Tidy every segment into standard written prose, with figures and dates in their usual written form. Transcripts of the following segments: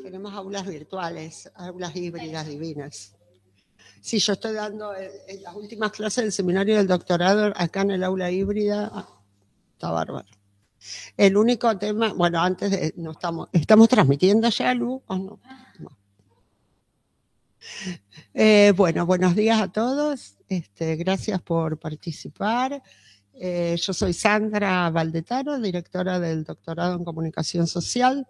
Tenemos aulas virtuales, aulas híbridas divinas. Sí, yo estoy dando en las últimas clases del seminario del doctorado acá en el aula híbrida. Está bárbaro. El único tema, bueno, antes de, no estamos transmitiendo ya, Lu, ¿o no? No. Bueno, buenos días a todos. Gracias por participar. Yo soy Sandra Valdetaro, directora del doctorado en Comunicación Social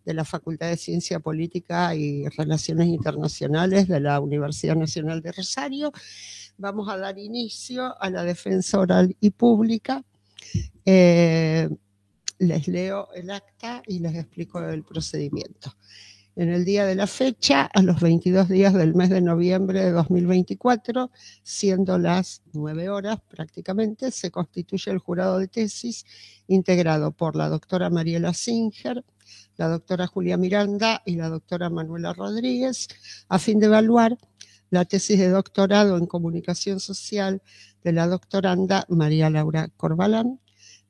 de la Facultad de Ciencia Política y Relaciones Internacionales de la Universidad Nacional de Rosario. Vamos a dar inicio a la defensa oral y pública. Les leo el acta y les explico el procedimiento. En el día de la fecha, a los 22 días del mes de noviembre de 2024, siendo las 9 horas prácticamente, se constituye el jurado de tesis integrado por la doctora Mariela Singer, la doctora Julia Miranda y la doctora Manuela Rodríguez, a fin de evaluar la tesis de doctorado en comunicación social de la doctoranda María Laura Corbalán,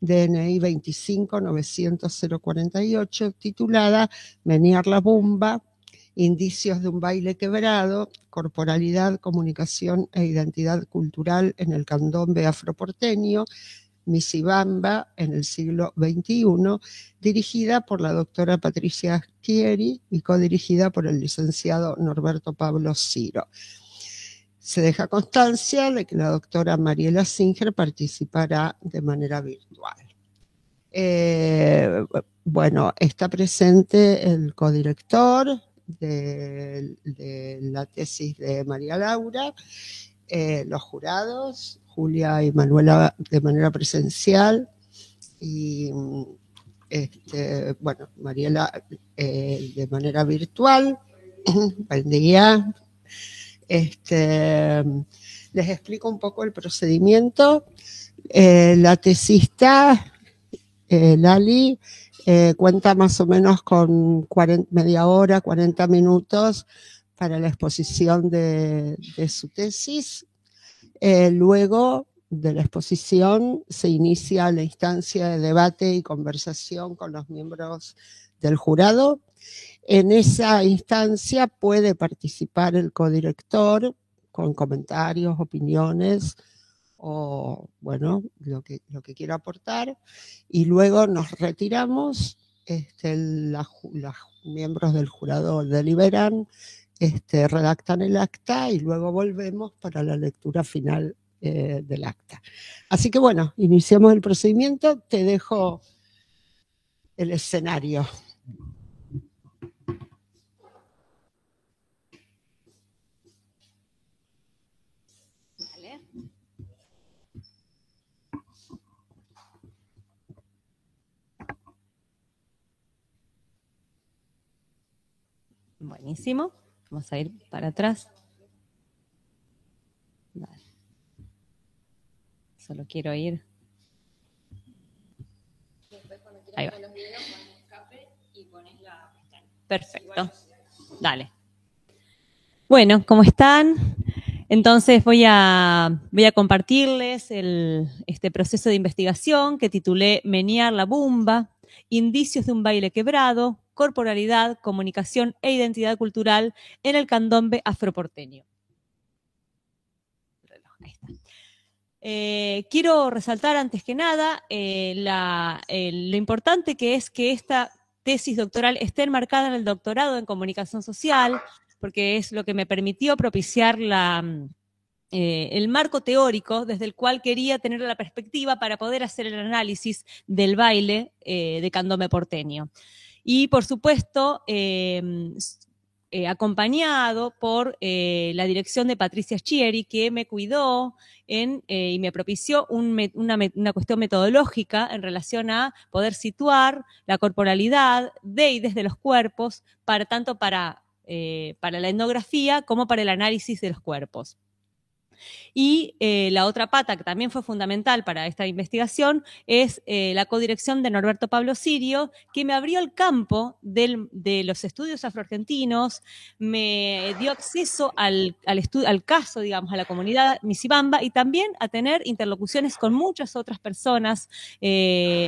DNI 25-900-048, titulada Menear la Bumba, indicios de un baile quebrado, corporalidad, comunicación e identidad cultural en el candombe afroporteño, Misibamba en el siglo XXI, dirigida por la doctora Patricia Chieri y codirigida por el licenciado Norberto Pablo Ciro. Se deja constancia de que la doctora Mariela Singer participará de manera virtual. Bueno, está presente el codirector de la tesis de María Laura, los jurados, Julia y Manuela de manera presencial, y bueno, Mariela de manera virtual. Buen día. Les explico un poco el procedimiento. La tesista, Lali, cuenta más o menos con media hora, 40 minutos para la exposición de su tesis. Luego de la exposición se inicia la instancia de debate y conversación con los miembros del jurado. En esa instancia puede participar el codirector con comentarios, opiniones o, bueno, lo que quiera aportar. Y luego nos retiramos, los miembros del jurado deliberan, redactan el acta y luego volvemos para la lectura final del acta. Así que, bueno, iniciamos el procedimiento. Te dejo el escenario. Buenísimo. Vamos a ir para atrás. Dale. Solo quiero ir. Ahí va. Perfecto. Dale. Bueno, ¿cómo están? Entonces voy a compartirles este proceso de investigación que titulé Menear la Bumba, indicios de un baile quebrado, corporalidad, comunicación e identidad cultural en el candombe afroporteño. Ahí está. Quiero resaltar antes que nada lo importante que es que esta tesis doctoral esté enmarcada en el doctorado en comunicación social, porque es lo que me permitió propiciar el marco teórico desde el cual quería tener la perspectiva para poder hacer el análisis del baile de candombe porteño. Y, por supuesto, acompañado por la dirección de Patricia Chieri, que me cuidó y me propició una cuestión metodológica en relación a poder situar la corporalidad de y desde los cuerpos, tanto para la etnografía como para el análisis de los cuerpos. Y la otra pata que también fue fundamental para esta investigación es la codirección de Norberto Pablo Sirio, que me abrió el campo de los estudios afroargentinos, me dio acceso al caso, digamos, a la comunidad misibamba y también a tener interlocuciones con muchas otras personas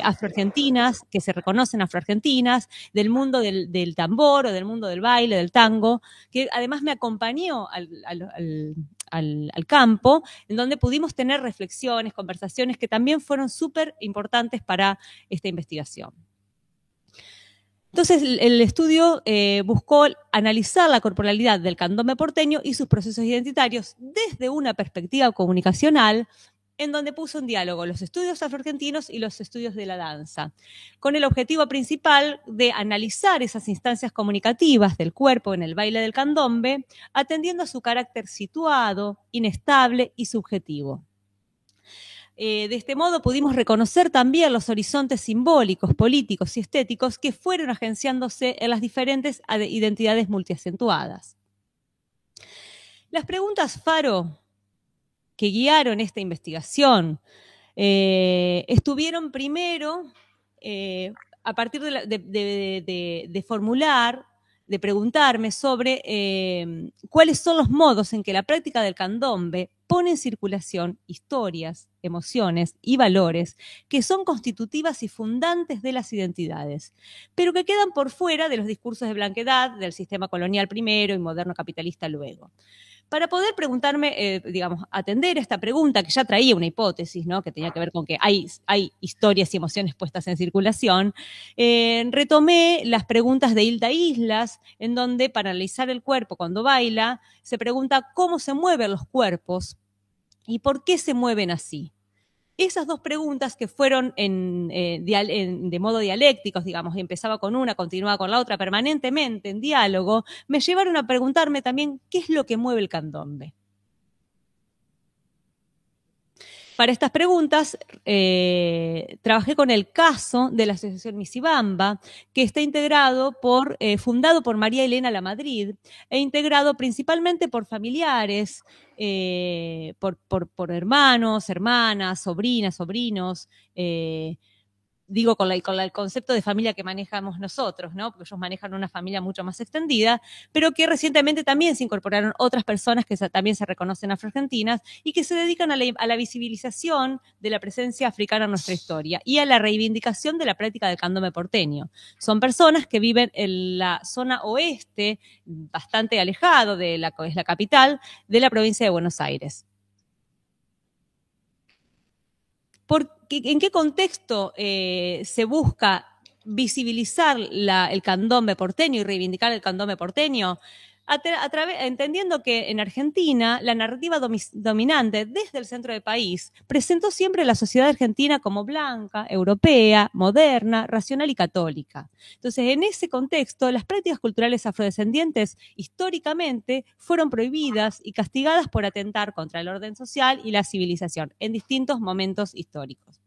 afroargentinas, que se reconocen afroargentinas, del mundo del tambor o del mundo del baile, del tango, que además me acompañó al campo, en donde pudimos tener reflexiones, conversaciones que también fueron súper importantes para esta investigación. Entonces, el estudio buscó analizar la corporalidad del candombe porteño y sus procesos identitarios desde una perspectiva comunicacional, en donde puso en diálogo los estudios afroargentinos y los estudios de la danza, con el objetivo principal de analizar esas instancias comunicativas del cuerpo en el baile del candombe, atendiendo a su carácter situado, inestable y subjetivo. De este modo pudimos reconocer también los horizontes simbólicos, políticos y estéticos que fueron agenciándose en las diferentes identidades multiacentuadas. Las preguntas faro que guiaron esta investigación estuvieron primero a partir de formular, de preguntarme sobre cuáles son los modos en que la práctica del candombe pone en circulación historias, emociones y valores que son constitutivas y fundantes de las identidades, pero que quedan por fuera de los discursos de blanquedad del sistema colonial primero y moderno capitalista luego. Para poder preguntarme, digamos, atender esta pregunta que ya traía una hipótesis, ¿no? Que tenía que ver con que hay historias y emociones puestas en circulación, retomé las preguntas de Hilda Islas, en donde para analizar el cuerpo cuando baila, se pregunta cómo se mueven los cuerpos y por qué se mueven así. Esas dos preguntas que fueron de modo dialécticos, digamos, empezaba con una, continuaba con la otra, permanentemente en diálogo, me llevaron a preguntarme también qué es lo que mueve el candombe. Para estas preguntas, trabajé con el caso de la Asociación Misibamba, que está fundado por María Elena Lamadrid, e integrado principalmente por familiares, por hermanos, hermanas, sobrinas, sobrinos, digo con el concepto de familia que manejamos nosotros, ¿no? Porque ellos manejan una familia mucho más extendida, pero que recientemente también se incorporaron otras personas que también se reconocen afroargentinas y que se dedican a la visibilización de la presencia africana en nuestra historia y a la reivindicación de la práctica del candombe porteño. Son personas que viven en la zona oeste, bastante alejado de la que es la capital, de la provincia de Buenos Aires. ¿En qué contexto se busca visibilizar el candombe porteño y reivindicar el candombe porteño? Entendiendo que en Argentina la narrativa dominante desde el centro del país presentó siempre la sociedad argentina como blanca, europea, moderna, racional y católica. Entonces, en ese contexto, las prácticas culturales afrodescendientes históricamente fueron prohibidas y castigadas por atentar contra el orden social y la civilización en distintos momentos históricos.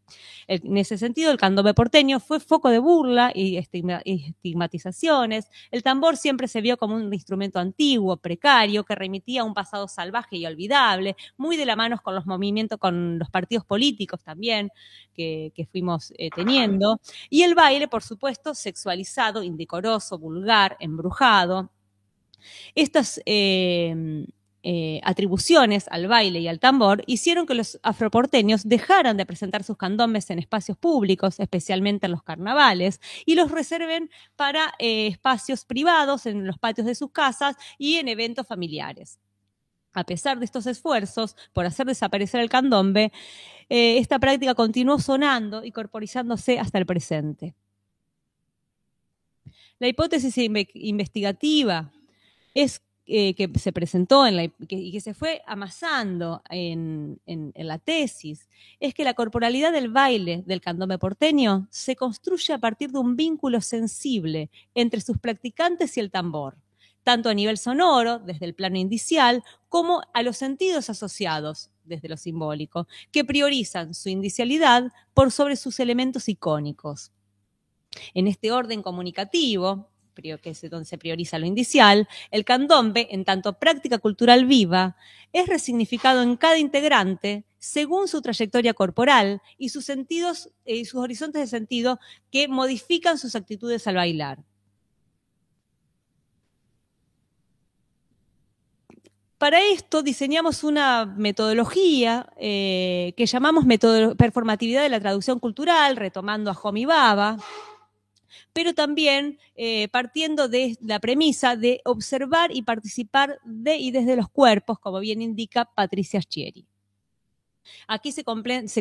En ese sentido, el candombe porteño fue foco de burla y estigmatizaciones. El tambor siempre se vio como un instrumento antiguo, precario, que remitía a un pasado salvaje y olvidable, muy de la mano con los movimientos, con los partidos políticos también que fuimos teniendo. Y el baile, por supuesto, sexualizado, indecoroso, vulgar, embrujado. Estas atribuciones al baile y al tambor hicieron que los afroporteños dejaran de presentar sus candombes en espacios públicos, especialmente en los carnavales, y los reserven para espacios privados, en los patios de sus casas y en eventos familiares. A pesar de estos esfuerzos por hacer desaparecer el candombe, esta práctica continuó sonando y corporizándose hasta el presente. La hipótesis investigativa es que se presentó y que se fue amasando en la tesis, es que la corporalidad del baile del candombe porteño se construye a partir de un vínculo sensible entre sus practicantes y el tambor, tanto a nivel sonoro, desde el plano indicial, como a los sentidos asociados, desde lo simbólico, que priorizan su indicialidad por sobre sus elementos icónicos. En este orden comunicativo, que es donde se prioriza lo indicial, el candombe, en tanto práctica cultural viva, es resignificado en cada integrante según su trayectoria corporal y sus sentidos y sus horizontes de sentido que modifican sus actitudes al bailar. Para esto diseñamos una metodología que llamamos performatividad de la traducción cultural, retomando a Homi Bhabha, pero también partiendo de la premisa de observar y participar de y desde los cuerpos, como bien indica Patricia Schieri. Aquí se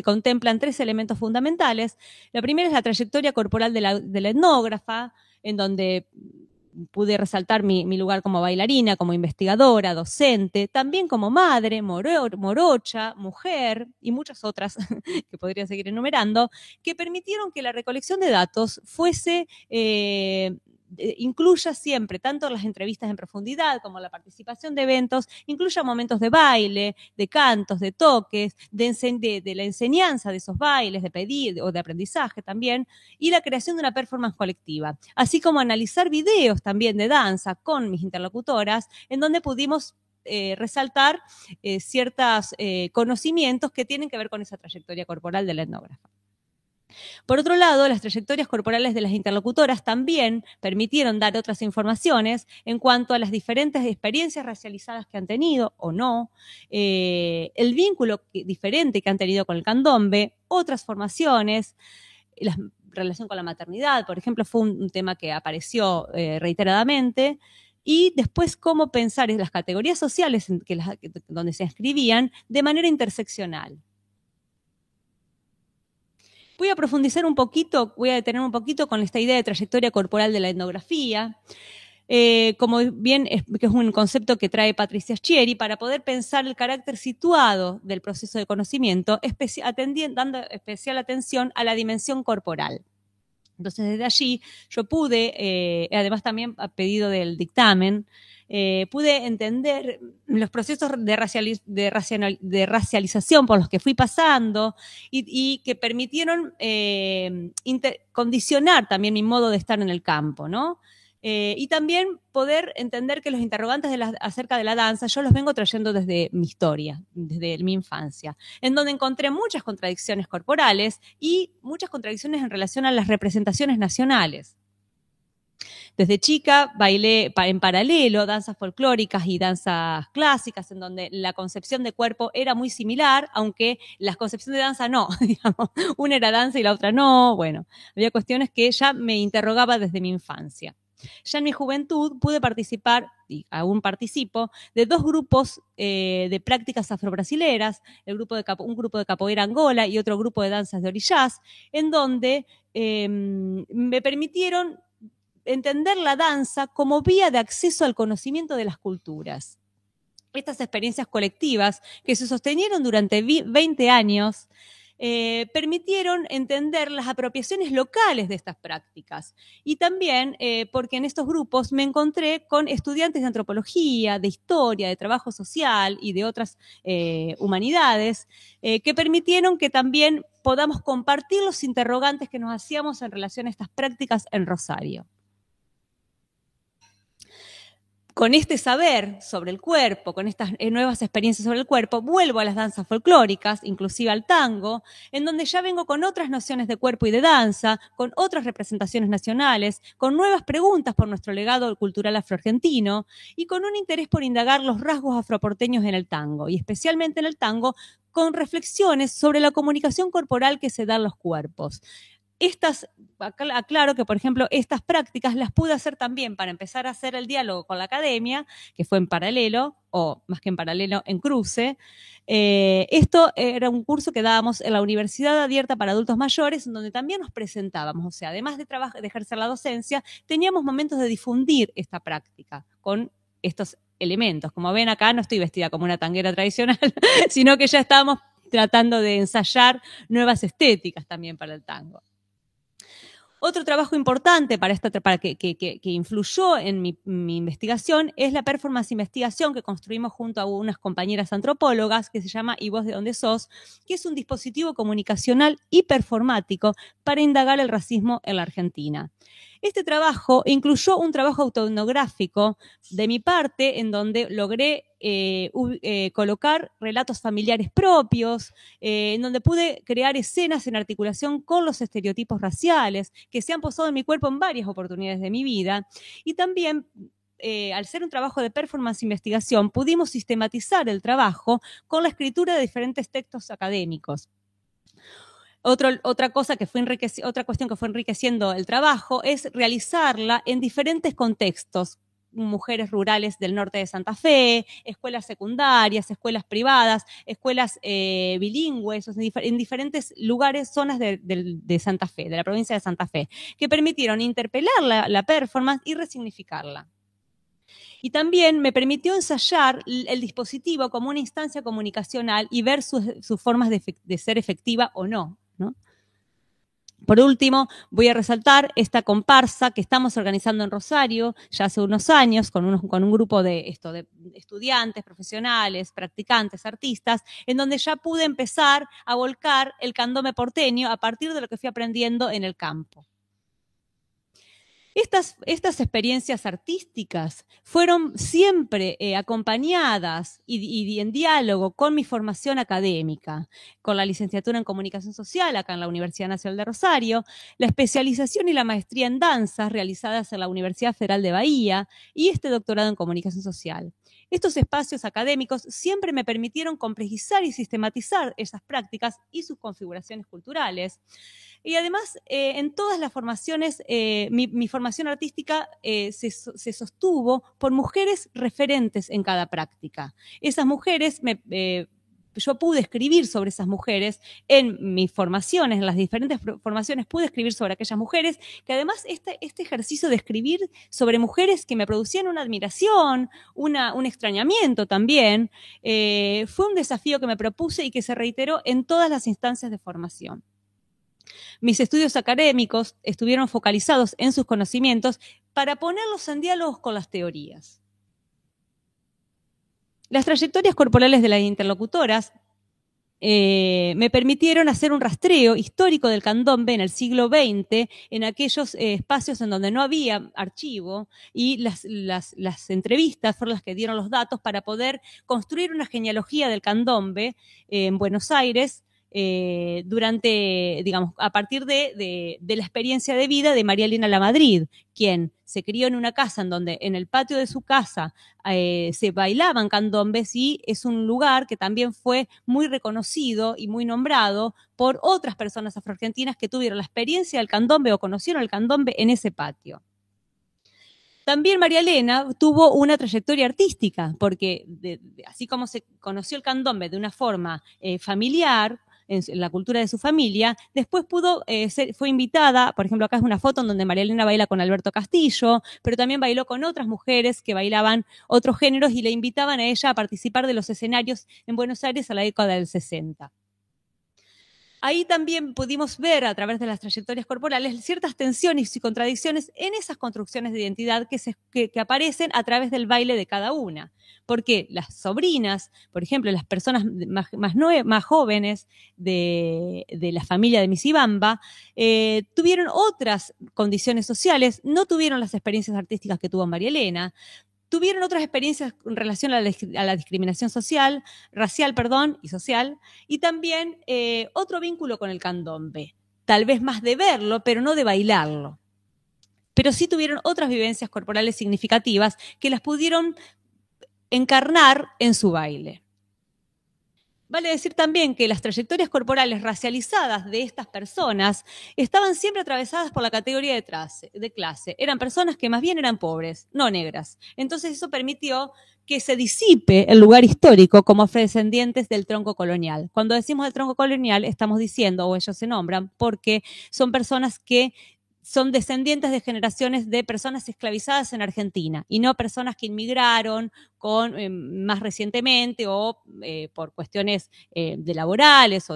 contemplan 3 elementos fundamentales. La primera es la trayectoria corporal de la etnógrafa, en donde pude resaltar mi lugar como bailarina, como investigadora, docente, también como madre, morocha, mujer y muchas otras que podría seguir enumerando, que permitieron que la recolección de datos fuese incluya siempre, tanto las entrevistas en profundidad como la participación de eventos, incluya momentos de baile, de cantos, de toques, de la enseñanza de esos bailes, de pedir o de aprendizaje también, y la creación de una performance colectiva, así como analizar videos también de danza con mis interlocutoras, en donde pudimos resaltar ciertos conocimientos que tienen que ver con esa trayectoria corporal de la etnógrafa. Por otro lado, las trayectorias corporales de las interlocutoras también permitieron dar otras informaciones en cuanto a las diferentes experiencias racializadas que han tenido o no, el vínculo diferente que han tenido con el candombe, otras formaciones, la relación con la maternidad, por ejemplo, fue un tema que apareció reiteradamente, y después cómo pensar en las categorías sociales donde se inscribían de manera interseccional. Voy a profundizar un poquito, voy a detener un poquito con esta idea de trayectoria corporal de la etnografía, como bien que es un concepto que trae Patricia Schieri para poder pensar el carácter situado del proceso de conocimiento, dando especial atención a la dimensión corporal. Entonces, desde allí yo pude, además también a pedido del dictamen, pude entender los procesos de racialización por los que fui pasando y que permitieron condicionar también mi modo de estar en el campo, ¿no? Y también poder entender que los interrogantes acerca de la danza yo los vengo trayendo desde mi historia, desde mi infancia, en donde encontré muchas contradicciones corporales y muchas contradicciones en relación a las representaciones nacionales. Desde chica bailé en paralelo danzas folclóricas y danzas clásicas, en donde la concepción de cuerpo era muy similar, aunque la concepción de danza no, digamos, una era danza y la otra no. Bueno, había cuestiones que ya me interrogaba desde mi infancia. Ya en mi juventud pude participar, y aún participo, de 2 grupos de prácticas afrobrasileras, un grupo de capoeira Angola y otro grupo de danzas de orillas, en donde me permitieron entender la danza como vía de acceso al conocimiento de las culturas. Estas experiencias colectivas que se sostenieron durante 20 años permitieron entender las apropiaciones locales de estas prácticas. Y también porque en estos grupos me encontré con estudiantes de antropología, de historia, de trabajo social y de otras humanidades que permitieron que también podamos compartir los interrogantes que nos hacíamos en relación a estas prácticas en Rosario. Con este saber sobre el cuerpo, con estas nuevas experiencias sobre el cuerpo, vuelvo a las danzas folclóricas, inclusive al tango, en donde ya vengo con otras nociones de cuerpo y de danza, con otras representaciones nacionales, con nuevas preguntas por nuestro legado cultural afroargentino y con un interés por indagar los rasgos afroporteños en el tango, y especialmente en el tango, con reflexiones sobre la comunicación corporal que se da en los cuerpos. Aclaro que, por ejemplo, estas prácticas las pude hacer también para empezar a hacer el diálogo con la academia, que fue en paralelo, o más que en paralelo, en cruce. Esto era un curso que dábamos en la Universidad Abierta para Adultos Mayores, en donde también nos presentábamos, o sea, además de ejercer la docencia, teníamos momentos de difundir esta práctica con estos elementos. Como ven acá, no estoy vestida como una tanguera tradicional, sino que ya estábamos tratando de ensayar nuevas estéticas también para el tango. Otro trabajo importante que influyó en mi investigación es la performance investigación que construimos junto a unas compañeras antropólogas que se llama ¿Y vos de dónde sos?, que es un dispositivo comunicacional y performático para indagar el racismo en la Argentina. Este trabajo incluyó un trabajo autoetnográfico de mi parte, en donde logré colocar relatos familiares propios, en donde pude crear escenas en articulación con los estereotipos raciales que se han posado en mi cuerpo en varias oportunidades de mi vida, y también al ser un trabajo de performance investigación, pudimos sistematizar el trabajo con la escritura de diferentes textos académicos. Otra cuestión que fue enriqueciendo el trabajo es realizarla en diferentes contextos. Mujeres rurales del norte de Santa Fe, escuelas secundarias, escuelas privadas, escuelas bilingües, en diferentes lugares, zonas de Santa Fe, de la provincia de Santa Fe, que permitieron interpelar la performance y resignificarla. Y también me permitió ensayar el dispositivo como una instancia comunicacional y ver sus formas de ser efectiva o no, ¿no? Por último, voy a resaltar esta comparsa que estamos organizando en Rosario ya hace unos años con un grupo de estudiantes, profesionales, practicantes, artistas, en donde ya pude empezar a volcar el candombe porteño a partir de lo que fui aprendiendo en el campo. Estas experiencias artísticas fueron siempre acompañadas y en diálogo con mi formación académica, con la licenciatura en Comunicación Social acá en la Universidad Nacional de Rosario, la especialización y la maestría en danzas realizadas en la Universidad Federal de Bahía y este doctorado en Comunicación Social. Estos espacios académicos siempre me permitieron complejizar y sistematizar esas prácticas y sus configuraciones culturales. Y además, en todas las formaciones, mi formación artística se sostuvo por mujeres referentes en cada práctica. Esas mujeres, yo pude escribir sobre esas mujeres en mis formaciones, en las diferentes formaciones pude escribir sobre aquellas mujeres, que además este ejercicio de escribir sobre mujeres que me producían una admiración, un extrañamiento también, fue un desafío que me propuse y que se reiteró en todas las instancias de formación. Mis estudios académicos estuvieron focalizados en sus conocimientos para ponerlos en diálogo con las teorías. Las trayectorias corporales de las interlocutoras me permitieron hacer un rastreo histórico del candombe en el siglo XX, en aquellos espacios en donde no había archivo, y las entrevistas fueron las que dieron los datos para poder construir una genealogía del candombe en Buenos Aires, a partir de la experiencia de vida de María Elena Lamadrid, quien se crió en una casa en donde en el patio de su casa se bailaban candombes, y es un lugar que también fue muy reconocido y muy nombrado por otras personas afroargentinas que tuvieron la experiencia del candombe o conocieron el candombe en ese patio. También María Elena tuvo una trayectoria artística, porque así como se conoció el candombe de una forma familiar, en la cultura de su familia, después fue invitada, por ejemplo, acá es una foto en donde María Elena baila con Alberto Castillo, pero también bailó con otras mujeres que bailaban otros géneros y le invitaban a ella a participar de los escenarios en Buenos Aires a la década del 60. Ahí también pudimos ver a través de las trayectorias corporales ciertas tensiones y contradicciones en esas construcciones de identidad que aparecen a través del baile de cada una. Porque las sobrinas, por ejemplo, las personas más jóvenes de la familia de Misibamba, tuvieron otras condiciones sociales, no tuvieron las experiencias artísticas que tuvo María Elena, tuvieron otras experiencias en relación a la discriminación racial y social, y también otro vínculo con el candombe, tal vez más de verlo, pero no de bailarlo. Pero sí tuvieron otras vivencias corporales significativas que las pudieron encarnar en su baile. Vale decir también que las trayectorias corporales racializadas de estas personas estaban siempre atravesadas por la categoría de clase. Eran personas que más bien eran pobres, no negras. Entonces eso permitió que se disipe el lugar histórico como afrodescendientes del tronco colonial. Cuando decimos el tronco colonial estamos diciendo, o ellos se nombran, porque son personas que son descendientes de generaciones de personas esclavizadas en Argentina y no personas que inmigraron más recientemente o por cuestiones de laborales o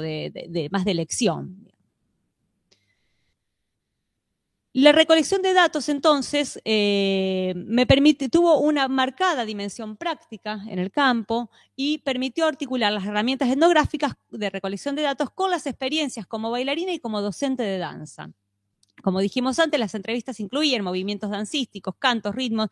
más de elección. La recolección de datos, entonces, tuvo una marcada dimensión práctica en el campo y permitió articular las herramientas etnográficas de recolección de datos con las experiencias como bailarina y como docente de danza. Como dijimos antes, las entrevistas incluían movimientos dancísticos, cantos, ritmos,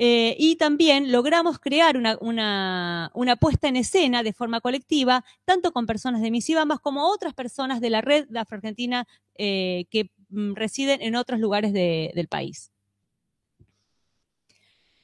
y también logramos crear una puesta en escena de forma colectiva, tanto con personas de Miss Ibambas como otras personas de la red de Afro-Argentina que residen en otros lugares del país.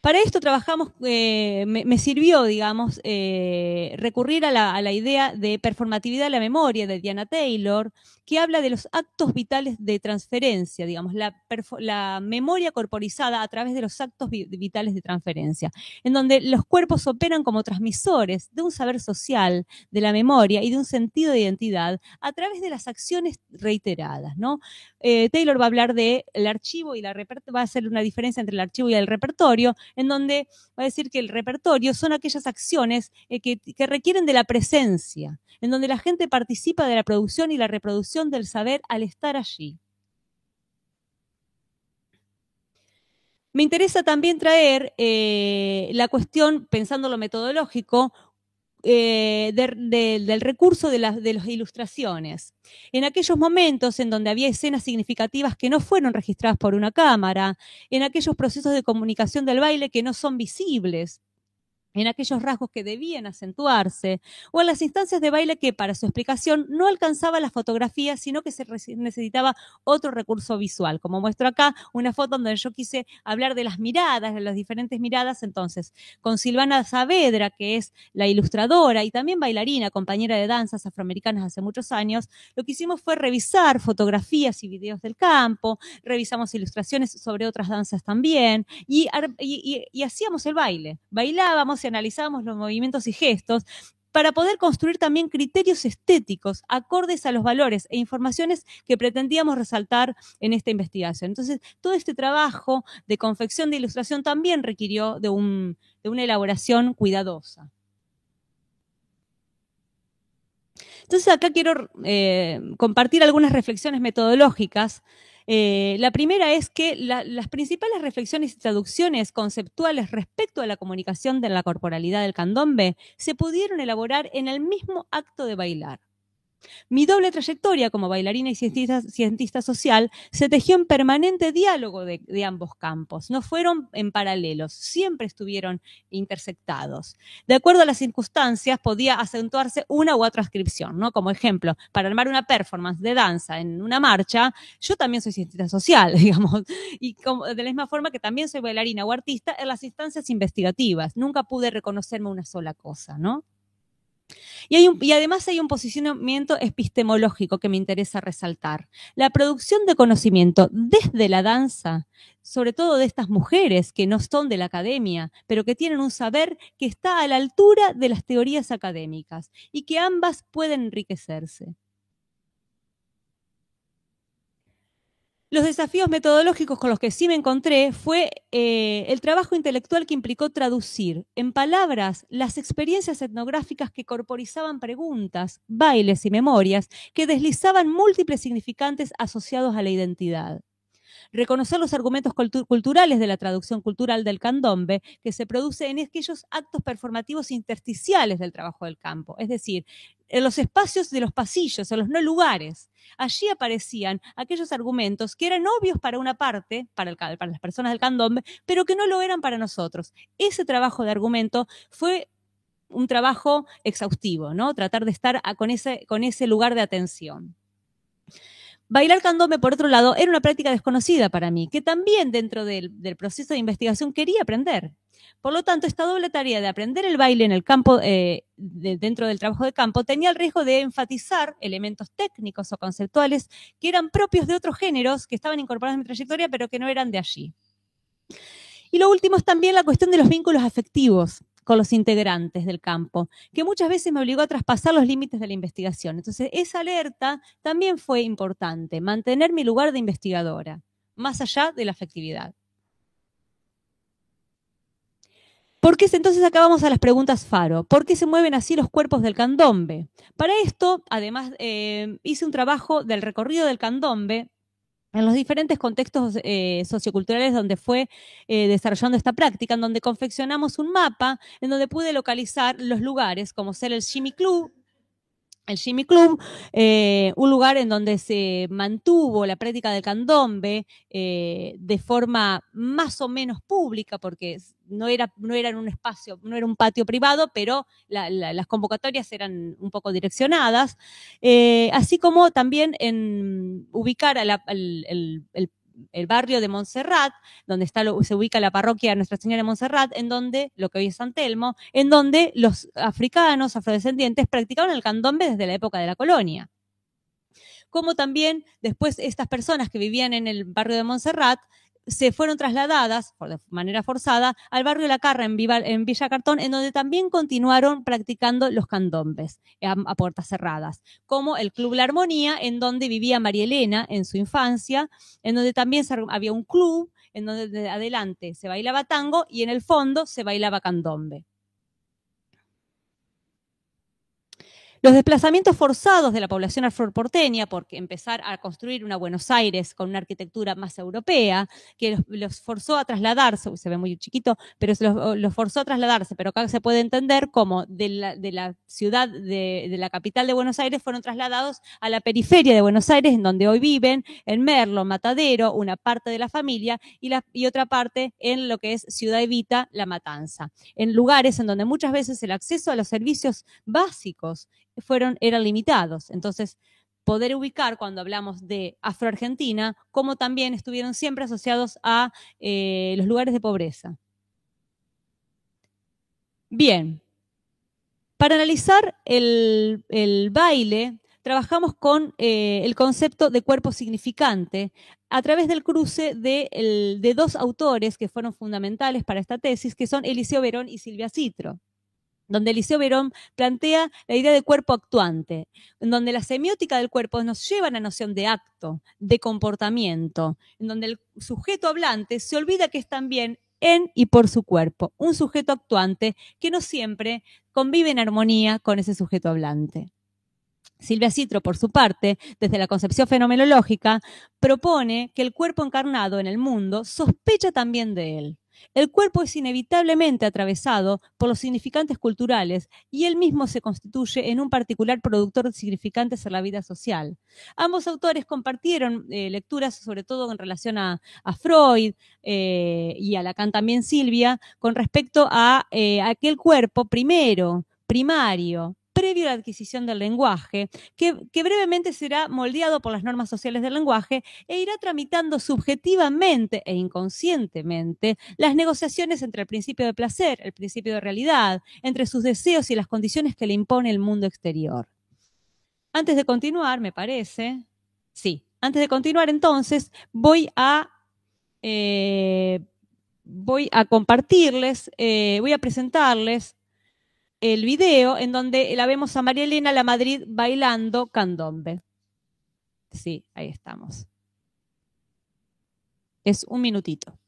Para esto trabajamos, me sirvió, digamos, recurrir a la idea de performatividad de la memoria de Diana Taylor, que habla de los actos vitales de transferencia, digamos, la memoria corporizada a través de los actos vitales de transferencia, en donde los cuerpos operan como transmisores de un saber social, de la memoria y de un sentido de identidad a través de las acciones reiteradas, ¿no? Taylor va a hablar del archivo y va a hacer una diferencia entre el archivo y el repertorio, en donde va a decir que el repertorio son aquellas acciones que requieren de la presencia, en donde la gente participa de la producción y la reproducción del saber al estar allí. Me interesa también traer la cuestión, pensando lo metodológico, del recurso de las ilustraciones. En aquellos momentos en donde había escenas significativas que no fueron registradas por una cámara, en aquellos procesos de comunicación del baile que no son visibles, en aquellos rasgos que debían acentuarse, o en las instancias de baile que para su explicación no alcanzaba la fotografía, sino que se necesitaba otro recurso visual. Como muestro acá, una foto donde yo quise hablar de las miradas, de las diferentes miradas. Entonces, con Silvana Saavedra, que es la ilustradora y también bailarina, compañera de danzas afroamericanas hace muchos años, lo que hicimos fue revisar fotografías y videos del campo, revisamos ilustraciones sobre otras danzas también, y hacíamos el baile. Bailábamos y analizábamos los movimientos y gestos para poder construir también criterios estéticos acordes a los valores e informaciones que pretendíamos resaltar en esta investigación. Entonces, todo este trabajo de confección de ilustración también requirió de una elaboración cuidadosa. Entonces, acá quiero compartir algunas reflexiones metodológicas. La primera es que las principales reflexiones y traducciones conceptuales respecto a la comunicación de la corporalidad del candombe se pudieron elaborar en el mismo acto de bailar. Mi doble trayectoria como bailarina y cientista social se tejió en permanente diálogo de ambos campos. No fueron en paralelos, siempre estuvieron intersectados. De acuerdo a las circunstancias, podía acentuarse una u otra ascripción, ¿no? Como ejemplo, para armar una performance de danza en una marcha, yo también soy cientista social, digamos, y de la misma forma que también soy bailarina o artista en las instancias investigativas. Nunca pude reconocerme una sola cosa, ¿no? Y además hay un posicionamiento epistemológico que me interesa resaltar. La producción de conocimiento desde la danza, sobre todo de estas mujeres que no son de la academia, pero que tienen un saber que está a la altura de las teorías académicas y que ambas pueden enriquecerse. Los desafíos metodológicos con los que sí me encontré fue el trabajo intelectual que implicó traducir en palabras las experiencias etnográficas que corporizaban preguntas, bailes y memorias que deslizaban múltiples significantes asociados a la identidad. Reconocer los argumentos culturales de la traducción cultural del candombe que se produce en aquellos actos performativos intersticiales del trabajo del campo, es decir, en los espacios de los pasillos, en los no lugares. Allí aparecían aquellos argumentos que eran obvios para una parte, para las personas del candombe, pero que no lo eran para nosotros. Ese trabajo de argumento fue un trabajo exhaustivo, ¿no? Tratar de estar con ese lugar de atención. Bailar candombe, por otro lado, era una práctica desconocida para mí, que también dentro del proceso de investigación quería aprender. Por lo tanto, esta doble tarea de aprender el baile en el campo, dentro del trabajo de campo, tenía el riesgo de enfatizar elementos técnicos o conceptuales que eran propios de otros géneros que estaban incorporados en mi trayectoria, pero que no eran de allí. Y lo último es también la cuestión de los vínculos afectivos con los integrantes del campo, que muchas veces me obligó a traspasar los límites de la investigación. Entonces, esa alerta también fue importante, mantener mi lugar de investigadora, más allá de la afectividad. ¿Por qué entonces acá vamos a las preguntas Faro? ¿Por qué se mueven así los cuerpos del candombe? Para esto, además, hice un trabajo del recorrido del candombe en los diferentes contextos socioculturales donde fue desarrollando esta práctica, en donde confeccionamos un mapa, en donde pude localizar los lugares, como ser el Jimmy Club, el Jimmy Club, un lugar en donde se mantuvo la práctica del candombe de forma más o menos pública, porque no era en un espacio, no era un patio privado, pero las convocatorias eran un poco direccionadas, así como también en ubicar el barrio de Montserrat, donde se ubica la parroquia Nuestra Señora de Montserrat, en donde, lo que hoy es San Telmo, en donde los africanos, afrodescendientes, practicaban el candombe desde la época de la colonia. Como también después estas personas que vivían en el barrio de Montserrat se fueron trasladadas, de manera forzada, al barrio La Carra en Villa Cartón, en donde también continuaron practicando los candombes a puertas cerradas, como el Club La Armonía, en donde vivía María Elena en su infancia, en donde también había un club, en donde de adelante se bailaba tango y en el fondo se bailaba candombe. Los desplazamientos forzados de la población afroporteña por empezar a construir una Buenos Aires con una arquitectura más europea, que los forzó a trasladarse, se ve muy chiquito, pero los forzó a trasladarse, pero acá se puede entender como de la ciudad, de la capital de Buenos Aires, fueron trasladados a la periferia de Buenos Aires, en donde hoy viven, en Merlo, Matadero, una parte de la familia, y otra parte en lo que es Ciudad Evita, La Matanza, en lugares en donde muchas veces el acceso a los servicios básicos eran limitados. Entonces, poder ubicar cuando hablamos de Afroargentina, como también estuvieron siempre asociados a los lugares de pobreza. Bien, para analizar el baile, trabajamos con el concepto de cuerpo significante a través del cruce de dos autores que fueron fundamentales para esta tesis, que son Eliseo Verón y Silvia Citro, donde Eliseo Verón plantea la idea de cuerpo actuante, en donde la semiótica del cuerpo nos lleva a la noción de acto, de comportamiento, en donde el sujeto hablante se olvida que es también en y por su cuerpo, un sujeto actuante que no siempre convive en armonía con ese sujeto hablante. Silvia Citro, por su parte, desde la concepción fenomenológica, propone que el cuerpo encarnado en el mundo sospecha también de él. El cuerpo es inevitablemente atravesado por los significantes culturales y él mismo se constituye en un particular productor de significantes en la vida social. Ambos autores compartieron lecturas, sobre todo en relación a Freud y a Lacan también Silvia, con respecto a aquel cuerpo primario, previo a la adquisición del lenguaje, que brevemente será moldeado por las normas sociales del lenguaje e irá tramitando subjetivamente e inconscientemente las negociaciones entre el principio de placer, el principio de realidad, entre sus deseos y las condiciones que le impone el mundo exterior. Antes de continuar, me parece, antes de continuar entonces, voy a compartirles, voy a presentarles el video en donde la vemos a María Elena La Madrid bailando candombe. Sí, ahí estamos. Es un minutito.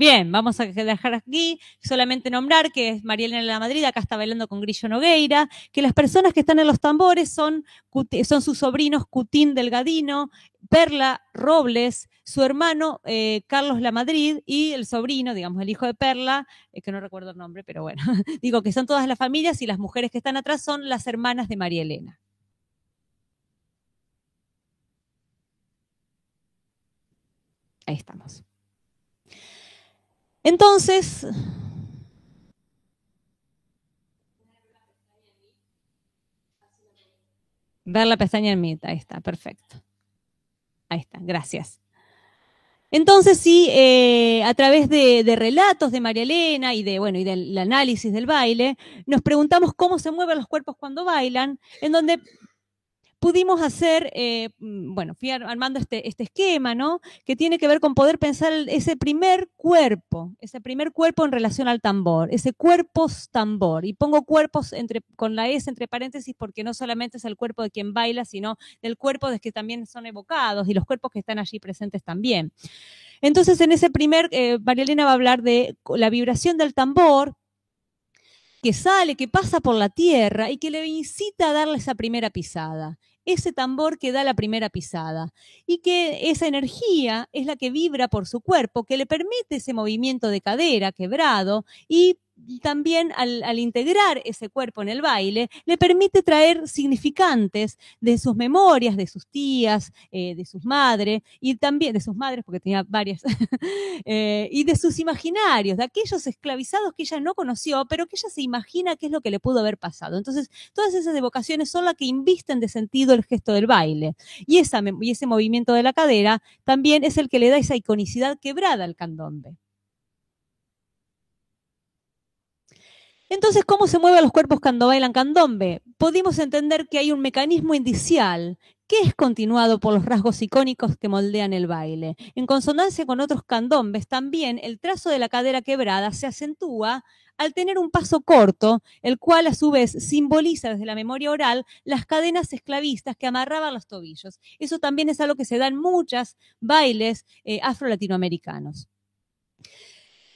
Bien, vamos a dejar aquí solamente nombrar que es María Elena Lamadrid, acá está bailando con Grillo Nogueira, que las personas que están en los tambores son sus sobrinos Cutín Delgadino, Perla Robles, su hermano Carlos Lamadrid y el sobrino, digamos, el hijo de Perla, que no recuerdo el nombre, pero bueno, digo que son todas las familias y las mujeres que están atrás son las hermanas de María Elena. Ahí estamos. Entonces, ver la pestaña en Meet, ahí está, perfecto. Ahí está, gracias. Entonces, sí, a través de relatos de María Elena y del análisis del baile, nos preguntamos cómo se mueven los cuerpos cuando bailan, en donde pudimos hacer, fui armando este esquema, ¿no? Que tiene que ver con poder pensar ese primer cuerpo en relación al tambor, ese cuerpos tambor. Y pongo cuerpos con la S entre paréntesis porque no solamente es el cuerpo de quien baila, sino del cuerpo de que también son evocados y los cuerpos que están allí presentes también. Entonces, en ese primer, María Elena va a hablar de la vibración del tambor, que sale, que pasa por la tierra y que le incita a darle esa primera pisada. Ese tambor que da la primera pisada y que esa energía es la que vibra por su cuerpo, que le permite ese movimiento de cadera quebrado y también al integrar ese cuerpo en el baile, le permite traer significantes de sus memorias, de sus tías, de sus madres, y también de sus madres, porque tenía varias, y de sus imaginarios, de aquellos esclavizados que ella no conoció, pero que ella se imagina qué es lo que le pudo haber pasado. Entonces, todas esas evocaciones son las que invisten de sentido el gesto del baile. Y ese movimiento de la cadera también es el que le da esa iconicidad quebrada al candombe. Entonces, ¿cómo se mueven los cuerpos cuando bailan candombe? Pudimos entender que hay un mecanismo indicial que es continuado por los rasgos icónicos que moldean el baile. En consonancia con otros candombes, también el trazo de la cadera quebrada se acentúa al tener un paso corto, el cual a su vez simboliza desde la memoria oral las cadenas esclavistas que amarraban los tobillos. Eso también es algo que se da en muchos bailes afro-latinoamericanos.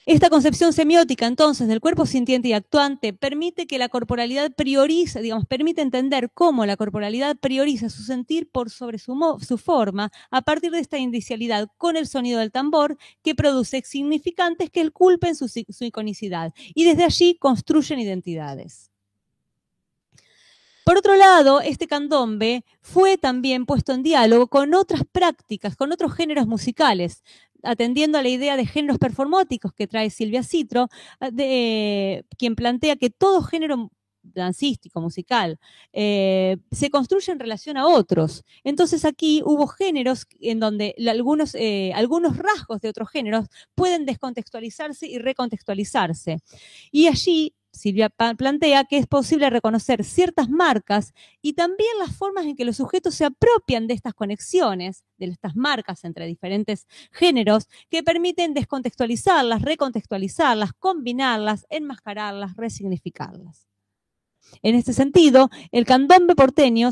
Esta concepción semiótica, entonces, del cuerpo sintiente y actuante permite que la corporalidad priorice, permite entender cómo la corporalidad prioriza su sentir por sobre su forma a partir de esta indicialidad con el sonido del tambor que produce significantes que culpen su iconicidad y desde allí construyen identidades. Por otro lado, este candombe fue también puesto en diálogo con otras prácticas, con otros géneros musicales, atendiendo a la idea de géneros performáticos que trae Silvia Citro, quien plantea que todo género dancístico, musical, se construye en relación a otros. Entonces aquí hubo géneros en donde algunos rasgos de otros géneros pueden descontextualizarse y recontextualizarse. Y allí Silvia plantea que es posible reconocer ciertas marcas y también las formas en que los sujetos se apropian de estas conexiones, de estas marcas entre diferentes géneros, que permiten descontextualizarlas, recontextualizarlas, combinarlas, enmascararlas, resignificarlas. En este sentido, el candombe porteño,